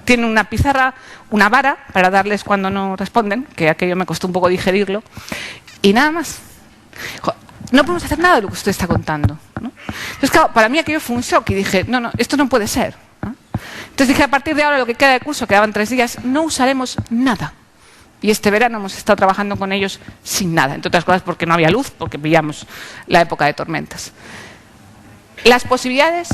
Speaker 1: tienen una pizarra, una vara para darles cuando no responden, que aquello me costó un poco digerirlo, y nada más. No podemos hacer nada de lo que usted está contando, ¿no? Entonces, claro, para mí aquello fue un shock y dije, no, esto no puede ser, ¿no? Entonces dije, a partir de ahora, lo que queda de curso, quedaban 3 días, no usaremos nada. Y este verano hemos estado trabajando con ellos sin nada, entre otras cosas porque no había luz, porque pillamos la época de tormentas. Las posibilidades...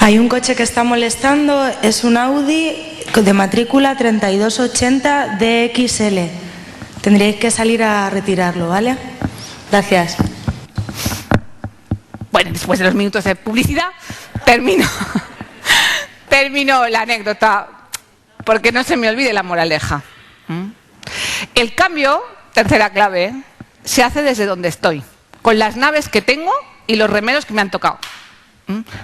Speaker 2: Hay un coche que está molestando, es un Audi de matrícula 3280 DXL. Tendríais que salir a retirarlo, ¿vale? Gracias.
Speaker 1: Bueno, después de los minutos de publicidad, termino la anécdota, porque no se me olvide la moraleja. El cambio, tercera clave, se hace desde donde estoy, con las naves que tengo y los remeros que me han tocado.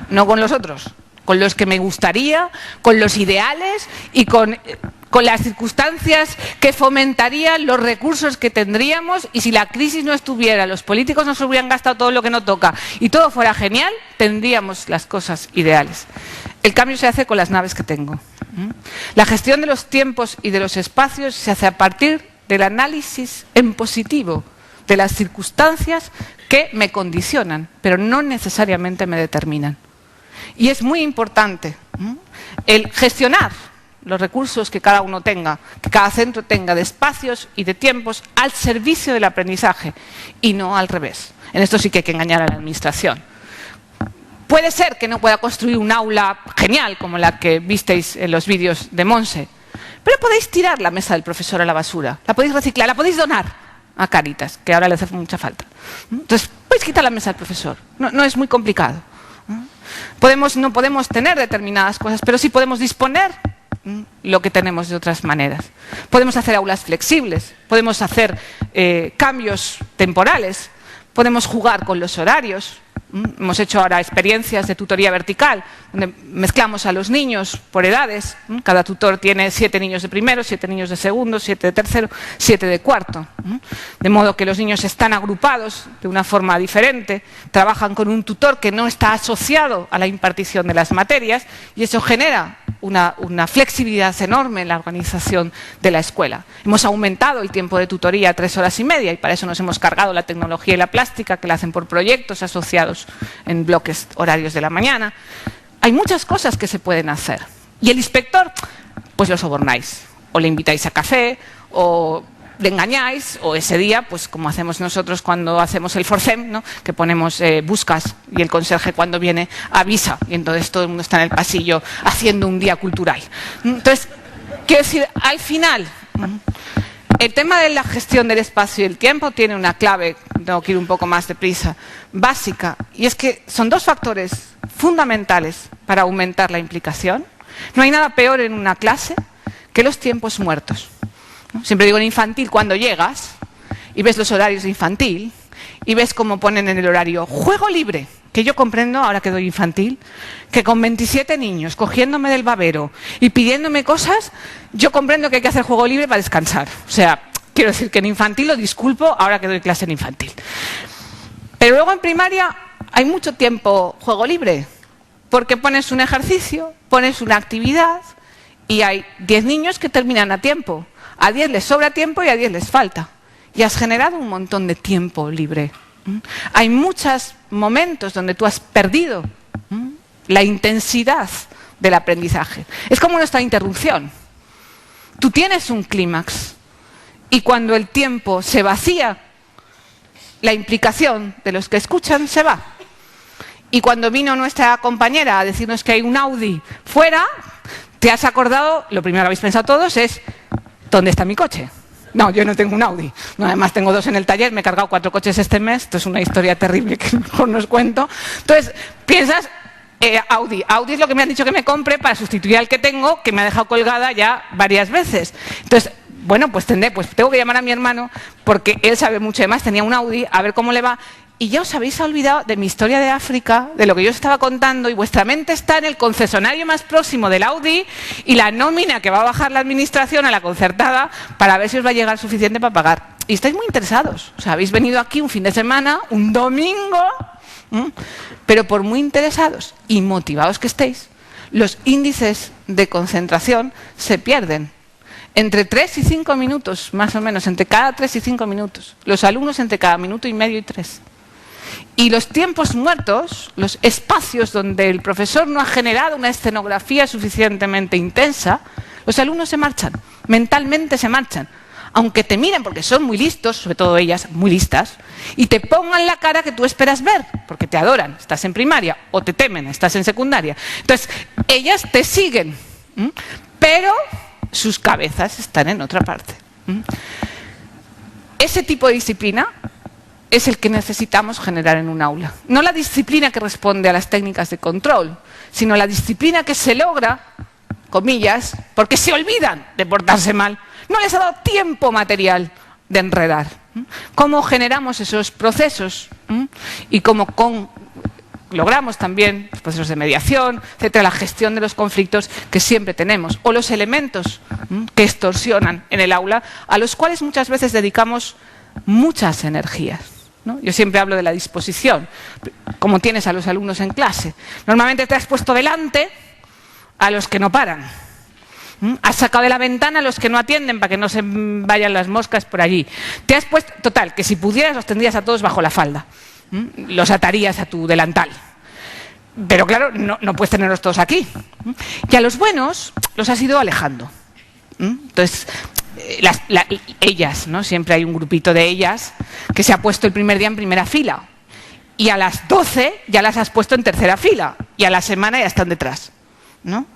Speaker 1: No con los otros, con los que me gustaría, con los ideales y con las circunstancias que fomentarían los recursos que tendríamos, y si la crisis no estuviera, los políticos no se hubieran gastado todo lo que no toca y todo fuera genial, tendríamos las cosas ideales. El cambio se hace con las naves que tengo. La gestión de los tiempos y de los espacios se hace a partir del análisis en positivo de las circunstancias que me condicionan, pero no necesariamente me determinan. Y es muy importante el gestionar los recursos que cada uno tenga, que cada centro tenga, de espacios y de tiempos al servicio del aprendizaje y no al revés. En esto sí que hay que engañar a la administración. Puede ser que no pueda construir un aula genial como la que visteis en los vídeos de Monse, pero podéis tirar la mesa del profesor a la basura, la podéis reciclar, la podéis donar a Cáritas, que ahora le hace mucha falta. Entonces, podéis quitar la mesa al profesor. No es muy complicado. No podemos tener determinadas cosas, pero sí podemos disponer lo que tenemos de otras maneras. Podemos hacer aulas flexibles, podemos hacer cambios temporales, podemos jugar con los horarios. Hemos hecho ahora experiencias de tutoría vertical, donde mezclamos a los niños por edades. Cada tutor tiene 7 niños de primero, 7 niños de segundo, 7 de tercero, 7 de cuarto. De modo que los niños están agrupados de una forma diferente, trabajan con un tutor que no está asociado a la impartición de las materias, y eso genera una flexibilidad enorme en la organización de la escuela. Hemos aumentado el tiempo de tutoría a 3 horas y media, y para eso nos hemos cargado la tecnología y la plástica, que la hacen por proyectos asociados en bloques horarios de la mañana. Hay muchas cosas que se pueden hacer. Y el inspector, pues lo sobornáis, o le invitáis a café, o le engañáis, o ese día, pues como hacemos nosotros cuando hacemos el forcem, ¿no? Que ponemos buscas y el conserje cuando viene avisa y entonces todo el mundo está en el pasillo haciendo un día cultural. Entonces, quiero decir, al final, el tema de la gestión del espacio y el tiempo tiene una clave, tengo que ir un poco más deprisa, básica, y es que son dos factores fundamentales para aumentar la implicación. No hay nada peor en una clase que los tiempos muertos. Siempre digo en infantil, cuando llegas y ves los horarios de infantil y ves cómo ponen en el horario juego libre, que yo comprendo, ahora que doy infantil, que con 27 niños cogiéndome del babero y pidiéndome cosas, yo comprendo que hay que hacer juego libre para descansar. O sea, quiero decir que en infantil lo disculpo ahora que doy clase en infantil. Pero luego en primaria hay mucho tiempo juego libre, porque pones un ejercicio, pones una actividad y hay 10 niños que terminan a tiempo. A 10 les sobra tiempo y a 10 les falta. Y has generado un montón de tiempo libre. Hay muchos momentos donde tú has perdido la intensidad del aprendizaje. Es como nuestra interrupción. Tú tienes un clímax y cuando el tiempo se vacía, la implicación de los que escuchan se va. Y cuando vino nuestra compañera a decirnos que hay un Audi fuera, te has acordado, lo primero que habéis pensado todos es, ¿dónde está mi coche? No, yo no tengo un Audi. No, además tengo 2 en el taller, me he cargado 4 coches este mes. Esto es una historia terrible que mejor no os cuento. Entonces, piensas, Audi. Audi es lo que me han dicho que me compre para sustituir al que tengo, que me ha dejado colgada ya varias veces. Entonces, bueno, pues tengo que llamar a mi hermano, porque él sabe mucho. Además, tenía un Audi, a ver cómo le va. Y ya os habéis olvidado de mi historia de África, de lo que yo os estaba contando, y vuestra mente está en el concesionario más próximo del Audi y la nómina que va a bajar la administración a la concertada para ver si os va a llegar suficiente para pagar. Y estáis muy interesados. O sea, habéis venido aquí un fin de semana, un domingo, pero por muy interesados y motivados que estéis, los índices de concentración se pierden. Entre 3 y 5 minutos, más o menos, entre cada 3 y 5 minutos. Los alumnos entre cada minuto y medio y 3. Y los tiempos muertos, los espacios donde el profesor no ha generado una escenografía suficientemente intensa, los alumnos se marchan, mentalmente se marchan. Aunque te miren, porque son muy listos, sobre todo ellas, muy listas, y te pongan la cara que tú esperas ver, porque te adoran, estás en primaria, o te temen, estás en secundaria. Entonces, ellas te siguen, pero sus cabezas están en otra parte. Ese tipo de disciplina es el que necesitamos generar en un aula. No la disciplina que responde a las técnicas de control, sino la disciplina que se logra, comillas, porque se olvidan de portarse mal. No les ha dado tiempo material de enredar. ¿Cómo generamos esos procesos? Y cómo logramos también los procesos de mediación, etcétera, la gestión de los conflictos que siempre tenemos, o los elementos que extorsionan en el aula, a los cuales muchas veces dedicamos muchas energías, ¿no? Yo siempre hablo de la disposición, como tienes a los alumnos en clase. Normalmente te has puesto delante a los que no paran. Has sacado de la ventana a los que no atienden para que no se vayan las moscas por allí. Te has puesto, total, que si pudieras los tendrías a todos bajo la falda. Los atarías a tu delantal. Pero claro, no puedes tenerlos todos aquí. Y a los buenos los has ido alejando. Entonces, ellas, ¿no? Siempre hay un grupito de ellas que se ha puesto el primer día en primera fila. Y a las 12 ya las has puesto en tercera fila. Y a la semana ya están detrás, ¿no?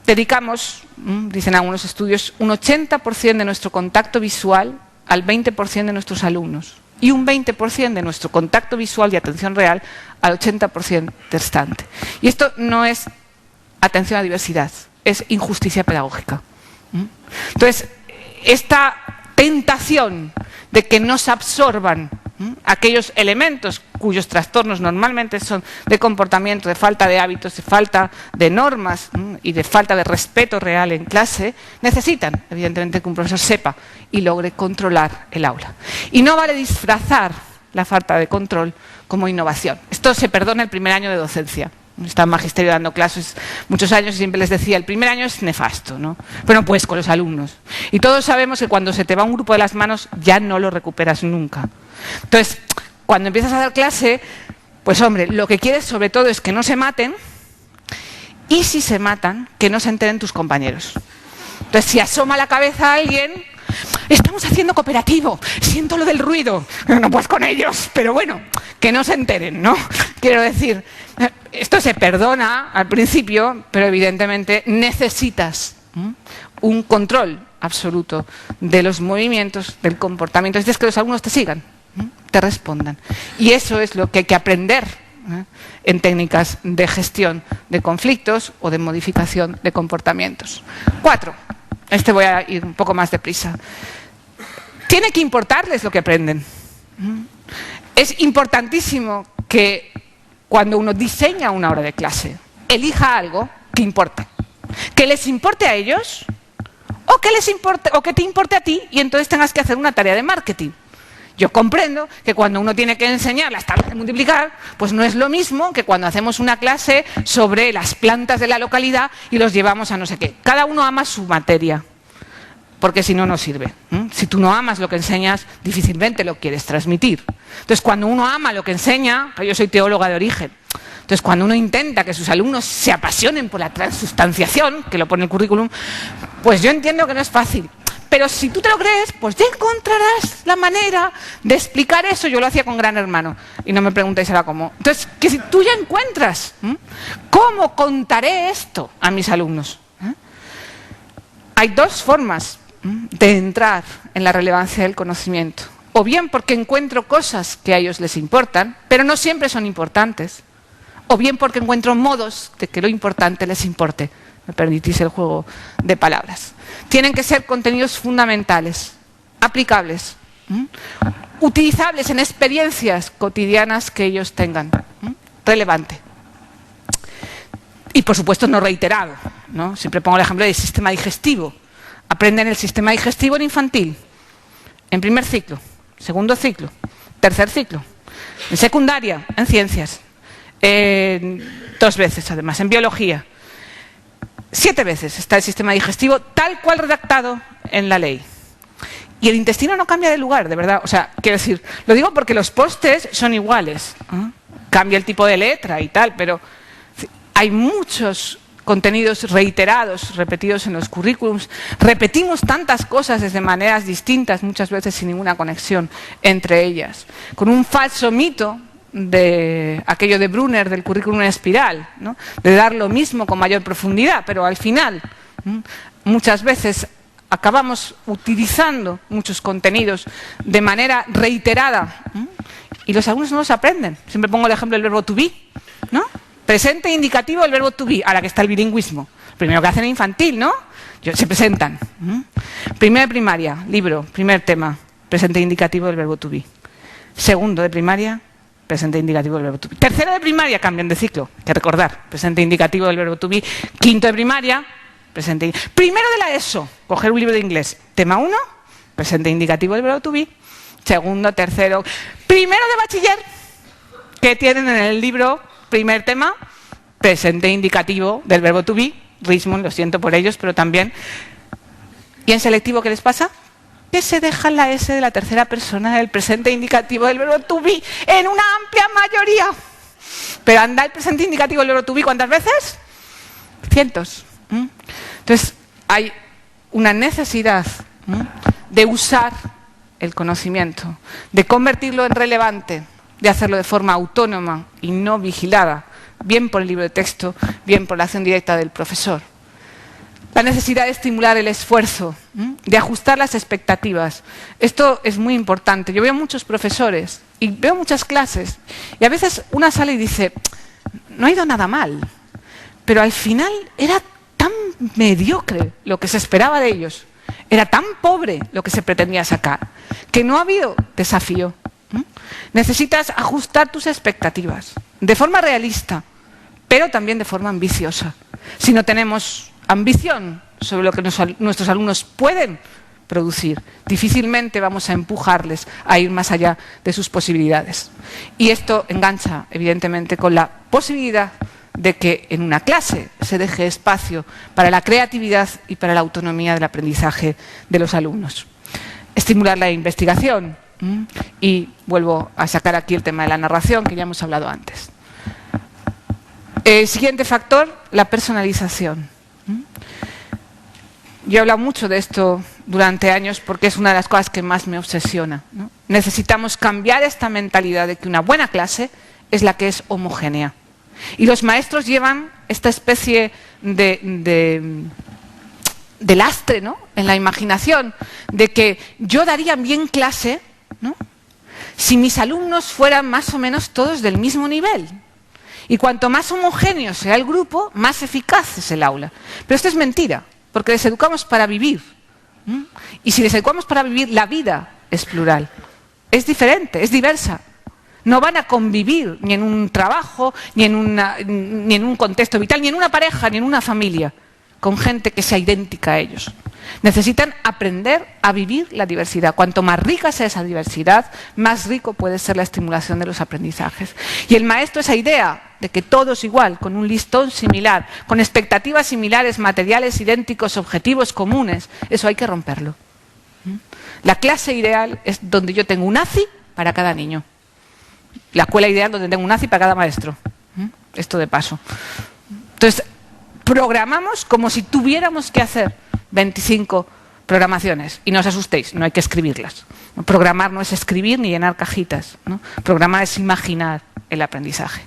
Speaker 1: Dedicamos, dicen algunos estudios, un 80% de nuestro contacto visual al 20% de nuestros alumnos. Y un 20% de nuestro contacto visual y atención real al 80% restante. Y esto no es atención a la diversidad, es injusticia pedagógica. Entonces, esta tentación de que nos absorban aquellos elementos cuyos trastornos normalmente son de comportamiento, de falta de hábitos, de falta de normas y de falta de respeto real en clase, necesitan, evidentemente, que un profesor sepa y logre controlar el aula. Y no vale disfrazar la falta de control como innovación. Esto se perdona el primer año de docencia. Estaba en magisterio dando clases muchos años y siempre les decía, el primer año es nefasto, ¿no? Pero no puedes con los alumnos. Y todos sabemos que cuando se te va un grupo de las manos ya no lo recuperas nunca. Entonces, cuando empiezas a dar clase, pues hombre, lo que quieres sobre todo es que no se maten y si se matan, que no se enteren tus compañeros. Entonces, si asoma la cabeza a alguien, estamos haciendo cooperativo, siento lo del ruido, no pues con ellos, pero bueno, que no se enteren, ¿no? Quiero decir, esto se perdona al principio, pero evidentemente necesitas un control absoluto de los movimientos, del comportamiento, es que los alumnos te sigan, te respondan. Y eso es lo que hay que aprender en técnicas de gestión de conflictos o de modificación de comportamientos. 4. Voy a ir un poco más deprisa. Tiene que importarles lo que aprenden. Es importantísimo que cuando uno diseña una hora de clase, elija algo que importe. Que les importe a ellos o que te importe a ti y entonces tengas que hacer una tarea de marketing. Yo comprendo que cuando uno tiene que enseñar las tablas de multiplicar, pues no es lo mismo que cuando hacemos una clase sobre las plantas de la localidad y los llevamos a no sé qué. Cada uno ama su materia, porque si no, no sirve. Si tú no amas lo que enseñas, difícilmente lo quieres transmitir. Entonces, cuando uno ama lo que enseña, yo soy teóloga de origen, entonces cuando uno intenta que sus alumnos se apasionen por la transustanciación, que lo pone el currículum, pues yo entiendo que no es fácil. Pero si tú te lo crees, pues ya encontrarás la manera de explicar eso. Yo lo hacía con Gran Hermano y no me preguntéis ahora cómo. Entonces, que si tú ya encuentras cómo contaré esto a mis alumnos. Hay dos formas de entrar en la relevancia del conocimiento. O bien porque encuentro cosas que a ellos les importan, pero no siempre son importantes. O bien porque encuentro modos de que lo importante les importe. Me permitís el juego de palabras. Tienen que ser contenidos fundamentales, aplicables, utilizables en experiencias cotidianas que ellos tengan. Relevante. Y por supuesto no reiterado, ¿no? Siempre pongo el ejemplo del sistema digestivo. Aprenden el sistema digestivo en infantil, en primer ciclo, segundo ciclo, tercer ciclo, en secundaria, en ciencias, 2 veces además, en biología. 7 veces está el sistema digestivo tal cual redactado en la ley. Y el intestino no cambia de lugar, de verdad. O sea, quiero decir, lo digo porque los postes son iguales. Cambia el tipo de letra y tal, pero hay muchos contenidos reiterados, repetidos en los currículums. Repetimos tantas cosas desde maneras distintas, muchas veces sin ninguna conexión entre ellas. Con un falso mito de aquello de Brunner, del currículum en espiral, ¿no? De dar lo mismo con mayor profundidad, pero al final muchas veces acabamos utilizando muchos contenidos de manera reiterada y los alumnos no los aprenden. Siempre pongo el ejemplo del verbo to be, ¿no? Presente indicativo del verbo to be, ahora que está el bilingüismo. Primero que hacen en infantil, ¿no? Se presentan. Primero de primaria, libro, primer tema, presente indicativo del verbo to be. Segundo de primaria, presente indicativo del verbo to be. Tercero de primaria, cambian de ciclo, hay que recordar, presente indicativo del verbo to be. Quinto de primaria, presente. Primero de la ESO, coger un libro de inglés, tema 1, presente indicativo del verbo to be. Segundo, tercero. Primero de bachiller, que tienen en el libro, primer tema, presente indicativo del verbo to be. Richmond, lo siento por ellos, pero también. ¿Y en selectivo qué les pasa? Que se deja la S de la tercera persona del presente indicativo del verbo to be en una amplia mayoría. Pero anda el presente indicativo del verbo to be, ¿cuántas veces? Cientos. Entonces, hay una necesidad de usar el conocimiento, de convertirlo en relevante, de hacerlo de forma autónoma y no vigilada, bien por el libro de texto, bien por la acción directa del profesor. La necesidad de estimular el esfuerzo, de ajustar las expectativas. Esto es muy importante. Yo veo muchos profesores y veo muchas clases y a veces una sale y dice, no ha ido nada mal, pero al final era tan mediocre lo que se esperaba de ellos, era tan pobre lo que se pretendía sacar, que no ha habido desafío. Necesitas ajustar tus expectativas de forma realista, pero también de forma ambiciosa. Si no tenemos ambición sobre lo que nuestros alumnos pueden producir, difícilmente vamos a empujarles a ir más allá de sus posibilidades. Y esto engancha, evidentemente, con la posibilidad de que en una clase se deje espacio para la creatividad y para la autonomía del aprendizaje de los alumnos. Estimular la investigación. Y vuelvo a sacar aquí el tema de la narración, que ya hemos hablado antes. El siguiente factor, la personalización. Yo he hablado mucho de esto durante años porque es una de las cosas que más me obsesiona, ¿no? Necesitamos cambiar esta mentalidad de que una buena clase es la que es homogénea. Y los maestros llevan esta especie de lastre, ¿no?, en la imaginación, de que yo daría bien clase, ¿no?, si mis alumnos fueran más o menos todos del mismo nivel. Y cuanto más homogéneo sea el grupo, más eficaz es el aula. Pero esto es mentira, porque les educamos para vivir. Y si les educamos para vivir, la vida es plural, es diferente, es diversa. No van a convivir ni en un trabajo, ni en un contexto vital, ni en una pareja, ni en una familia, con gente que sea idéntica a ellos. Necesitan aprender a vivir la diversidad. Cuanto más rica sea esa diversidad, más rico puede ser la estimulación de los aprendizajes. Y el maestro, esa idea de que todos igual, con un listón similar, con expectativas similares, materiales idénticos, objetivos comunes, eso hay que romperlo. La clase ideal es donde yo tengo un ACI para cada niño. La escuela ideal donde tengo un ACI para cada maestro. Esto de paso. Entonces, programamos como si tuviéramos que hacer 25 programaciones. Y no os asustéis, no hay que escribirlas. Programar no es escribir ni llenar cajitas, ¿no? Programar es imaginar el aprendizaje.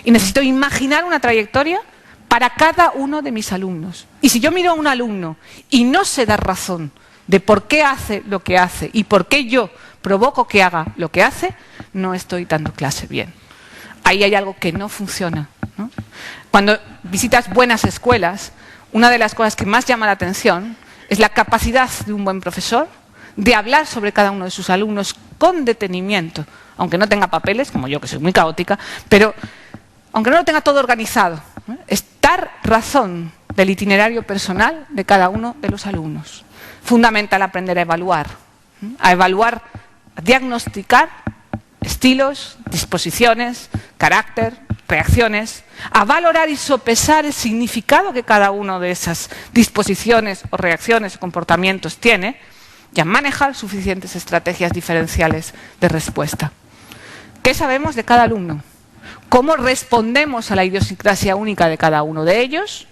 Speaker 1: Y necesito imaginar una trayectoria para cada uno de mis alumnos. Y si yo miro a un alumno y no sé dar razón de por qué hace lo que hace y por qué yo provoco que haga lo que hace, no estoy dando clase bien. Ahí hay algo que no funciona, ¿no? Cuando visitas buenas escuelas, una de las cosas que más llama la atención es la capacidad de un buen profesor de hablar sobre cada uno de sus alumnos con detenimiento, aunque no tenga papeles, como yo que soy muy caótica, pero aunque no lo tenga todo organizado, ¿no? Es dar razón del itinerario personal de cada uno de los alumnos. Fundamental aprender a evaluar, a diagnosticar estilos, disposiciones, carácter, reacciones, a valorar y sopesar el significado que cada una de esas disposiciones o reacciones o comportamientos tiene y a manejar suficientes estrategias diferenciales de respuesta. ¿Qué sabemos de cada alumno? ¿Cómo respondemos a la idiosincrasia única de cada uno de ellos?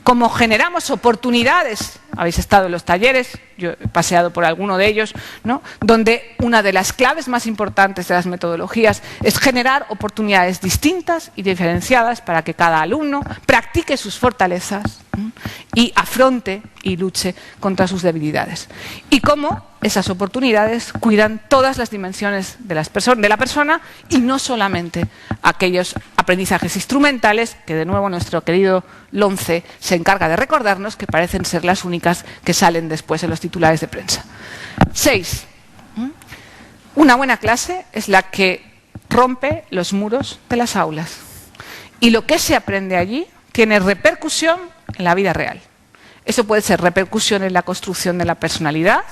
Speaker 1: ¿Cómo generamos oportunidades? Habéis estado en los talleres, yo he paseado por alguno de ellos, ¿no?, donde una de las claves más importantes de las metodologías es generar oportunidades distintas y diferenciadas para que cada alumno practique sus fortalezas, ¿no?, y afronte y luche contra sus debilidades. Y cómo esas oportunidades cuidan todas las dimensiones de la persona y no solamente aquellos aprendizajes instrumentales que, de nuevo, nuestro querido Lonce se encarga de recordarnos que parecen ser las únicas que salen después en los titulares de prensa. 6. Una buena clase es la que rompe los muros de las aulas. Y lo que se aprende allí tiene repercusión en la vida real. Eso puede ser repercusión en la construcción de la personalidad,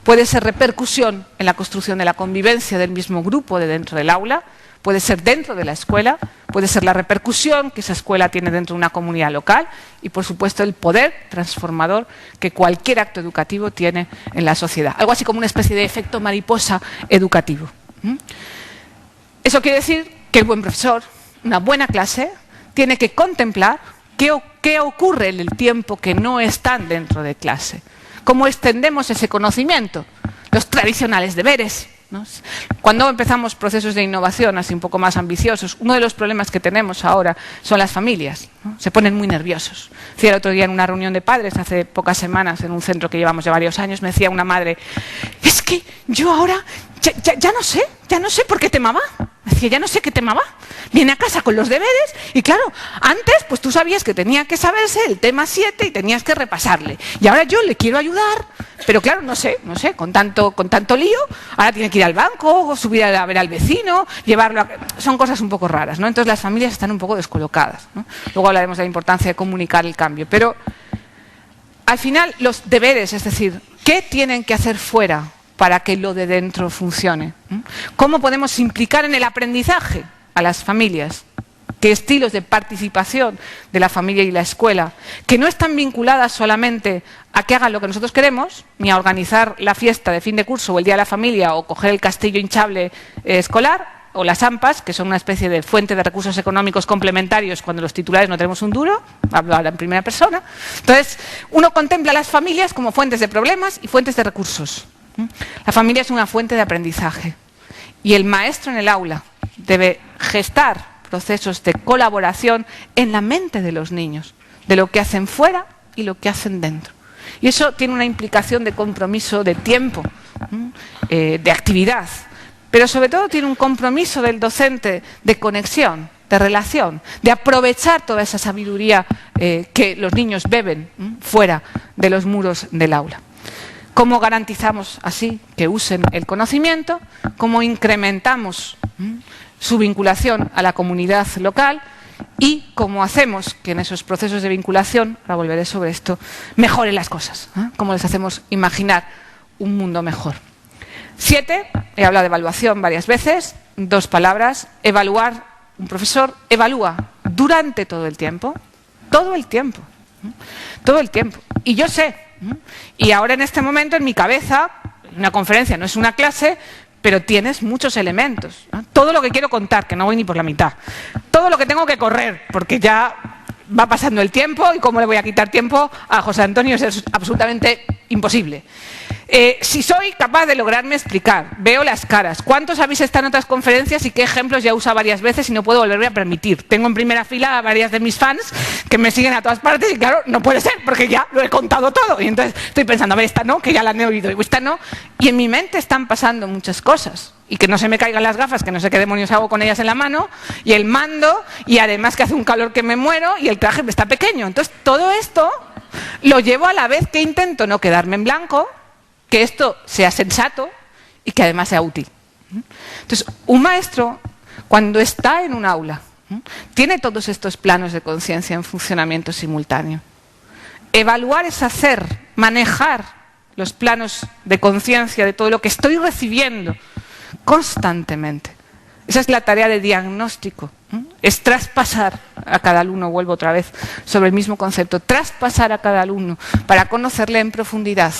Speaker 1: puede ser repercusión en la construcción de la convivencia del mismo grupo de dentro del aula, puede ser dentro de la escuela, puede ser la repercusión que esa escuela tiene dentro de una comunidad local y, por supuesto, el poder transformador que cualquier acto educativo tiene en la sociedad. Algo así como una especie de efecto mariposa educativo. Eso quiere decir que el buen profesor, una buena clase, tiene que contemplar qué ocurre en el tiempo que no están dentro de clase. ¿Cómo extendemos ese conocimiento? Los tradicionales deberes, ¿no? Cuando empezamos procesos de innovación así un poco más ambiciosos, uno de los problemas que tenemos ahora son las familias, ¿no? Se ponen muy nerviosos. Decía el otro día en una reunión de padres, hace pocas semanas, en un centro que llevamos ya varios años, me decía una madre, es que yo ahora ya no sé por qué tema va. Me decía, ya no sé qué tema va. Viene a casa con los deberes y claro, antes pues tú sabías que tenía que saberse el tema 7 y tenías que repasarle. Y ahora yo le quiero ayudar, pero claro, no sé, con tanto lío, ahora tiene que ir al banco, o subir a ver al vecino, llevarlo a... Son cosas un poco raras, ¿no? Entonces las familias están un poco descolocadas, ¿no? Luego hablaremos de la importancia de comunicar el cambio. Pero al final los deberes, es decir, ¿qué tienen que hacer fuera para que lo de dentro funcione? ¿Cómo podemos implicar en el aprendizaje a las familias? ¿Qué estilos de participación de la familia y la escuela? Que no están vinculadas solamente a que hagan lo que nosotros queremos, ni a organizar la fiesta de fin de curso o el día de la familia o coger el castillo hinchable escolar o las AMPAs, que son una especie de fuente de recursos económicos complementarios cuando los titulares no tenemos un duro, hablo ahora en primera persona. Entonces, uno contempla a las familias como fuentes de problemas y fuentes de recursos. La familia es una fuente de aprendizaje y el maestro en el aula debe gestar procesos de colaboración en la mente de los niños, de lo que hacen fuera y lo que hacen dentro. Y eso tiene una implicación de compromiso de tiempo, de actividad, pero sobre todo tiene un compromiso del docente de conexión, de relación, de aprovechar toda esa sabiduría que los niños beben fuera de los muros del aula. ¿Cómo garantizamos así que usen el conocimiento? ¿Cómo incrementamos su vinculación a la comunidad local? Y cómo hacemos que en esos procesos de vinculación, ahora volveré sobre esto, mejoren las cosas. Cómo les hacemos imaginar un mundo mejor. 7, he hablado de evaluación varias veces, 2 palabras, evaluar. Un profesor evalúa durante todo el tiempo, todo el tiempo. Y yo sé, y ahora en este momento en mi cabeza, una conferencia no es una clase, pero tienes muchos elementos. Todo lo que quiero contar, que no voy ni por la mitad. Todo lo que tengo que correr, porque ya va pasando el tiempo y cómo le voy a quitar tiempo a José Antonio es absolutamente imposible. Si soy capaz de lograrme explicar, veo las caras, ¿cuántos habéis estado en otras conferencias y qué ejemplos ya he usado varias veces y no puedo volverme a permitir? Tengo en primera fila a varias de mis fans que me siguen a todas partes y claro, no puede ser porque ya lo he contado todo. Y entonces estoy pensando, a ver, esta no, que ya la han oído, y esta no. Y en mi mente están pasando muchas cosas. Y que no se me caigan las gafas, que no sé qué demonios hago con ellas en la mano, y el mando, y además que hace un calor que me muero, y el traje está pequeño. Entonces todo esto lo llevo a la vez que intento no quedarme en blanco, que esto sea sensato y que además sea útil. Entonces, un maestro, cuando está en un aula, tiene todos estos planos de conciencia en funcionamiento simultáneo. Evaluar es hacer, manejar los planos de conciencia de todo lo que estoy recibiendo constantemente. Esa es la tarea de diagnóstico. Es traspasar a cada alumno, vuelvo otra vez sobre el mismo concepto, traspasar a cada alumno para conocerle en profundidad,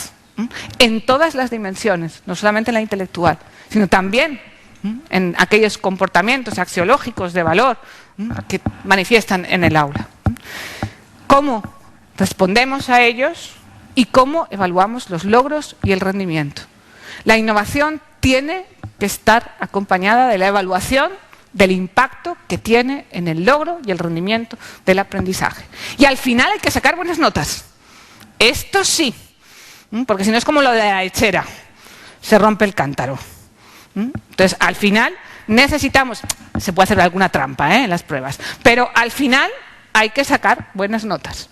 Speaker 1: en todas las dimensiones, no solamente en la intelectual, sino también en aquellos comportamientos axiológicos de valor que manifiestan en el aula. ¿Cómo respondemos a ellos y cómo evaluamos los logros y el rendimiento? La innovación tiene que estar acompañada de la evaluación del impacto que tiene en el logro y el rendimiento del aprendizaje. Y al final hay que sacar buenas notas. Esto sí. Porque si no es como lo de la lechera, se rompe el cántaro. Entonces, al final necesitamos, se puede hacer alguna trampa en las pruebas, pero al final hay que sacar buenas notas.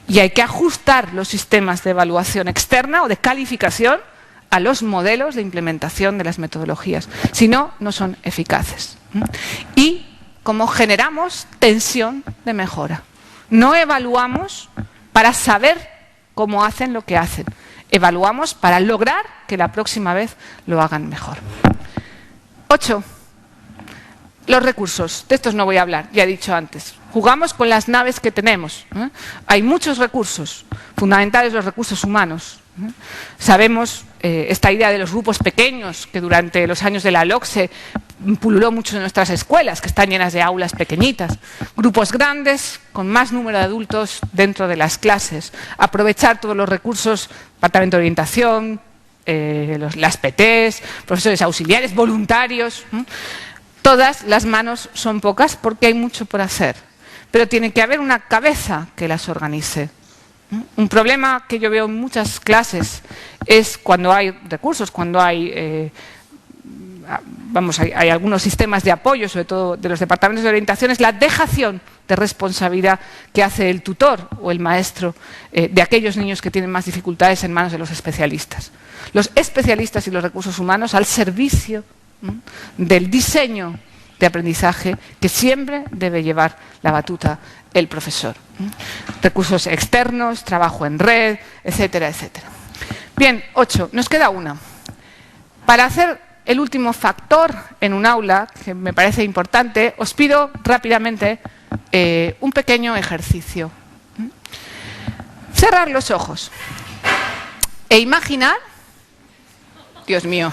Speaker 1: Y hay que ajustar los sistemas de evaluación externa o de calificación a los modelos de implementación de las metodologías. Si no, no son eficaces. Y como generamos tensión de mejora. No evaluamos para saber cómo hacen lo que hacen. Evaluamos para lograr que la próxima vez lo hagan mejor. 8. Los recursos. De estos no voy a hablar, ya he dicho antes. Jugamos con las naves que tenemos. Hay muchos recursos, fundamentales los recursos humanos. Sabemos esta idea de los grupos pequeños que durante los años de la LOCSE pululó mucho en nuestras escuelas, que están llenas de aulas pequeñitas. Grupos grandes, con más número de adultos dentro de las clases. Aprovechar todos los recursos, departamento de orientación, las PTs, profesores auxiliares, voluntarios. Todas las manos son pocas porque hay mucho por hacer. Pero tiene que haber una cabeza que las organice. Un problema que yo veo en muchas clases es cuando hay recursos, cuando hay algunos sistemas de apoyo, sobre todo de los departamentos de orientación, es la dejación de responsabilidad que hace el tutor o el maestro de aquellos niños que tienen más dificultades en manos de los especialistas. Los especialistas y los recursos humanos al servicio del diseño de aprendizaje que siempre debe llevar la batuta el profesor. Recursos externos, trabajo en red, etcétera, etcétera. Bien, 8. Nos queda una. Para hacer el último factor en un aula, que me parece importante, os pido rápidamente un pequeño ejercicio. Cerrar los ojos e imaginar, Dios mío,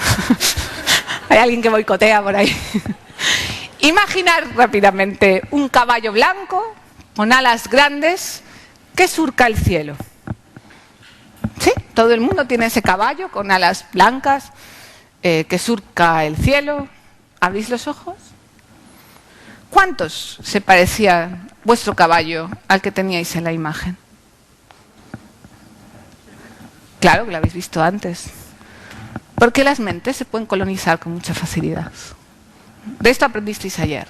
Speaker 1: Hay alguien que boicotea por ahí. Imaginar rápidamente un caballo blanco con alas grandes que surca el cielo. ¿Sí? Todo el mundo tiene ese caballo con alas blancas que surca el cielo. ¿Abrís los ojos? ¿Cuántos se parecía vuestro caballo al que teníais en la imagen? Claro que lo habéis visto antes. Porque las mentes se pueden colonizar con mucha facilidad. De esto aprendisteis ayer.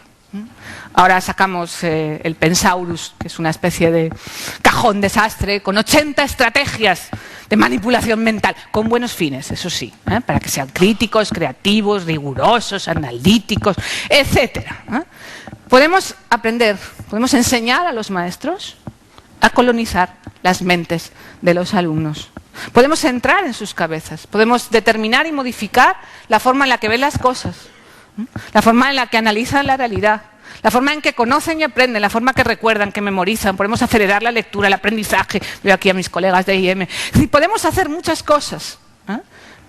Speaker 1: Ahora sacamos el Pensaurus, que es una especie de cajón desastre, con 80 estrategias de manipulación mental, con buenos fines, eso sí, para que sean críticos, creativos, rigurosos, analíticos, etc. Podemos aprender, podemos enseñar a los maestros a colonizar las mentes de los alumnos. Podemos entrar en sus cabezas, podemos determinar y modificar la forma en la que ven las cosas, la forma en la que analizan la realidad, la forma en que conocen y aprenden, la forma que recuerdan, que memorizan. Podemos acelerar la lectura, el aprendizaje. Veo aquí a mis colegas de IM. Es decir, podemos hacer muchas cosas.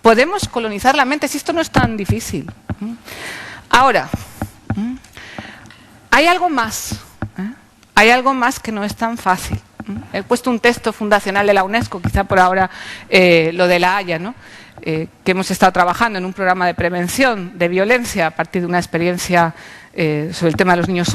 Speaker 1: Podemos colonizar la mente, si esto no es tan difícil. Ahora, hay algo más. Hay algo más que no es tan fácil. He puesto un texto fundacional de la UNESCO, quizá por ahora lo de La Haya, ¿no? Que hemos estado trabajando en un programa de prevención de violencia a partir de una experiencia sobre el tema de los niños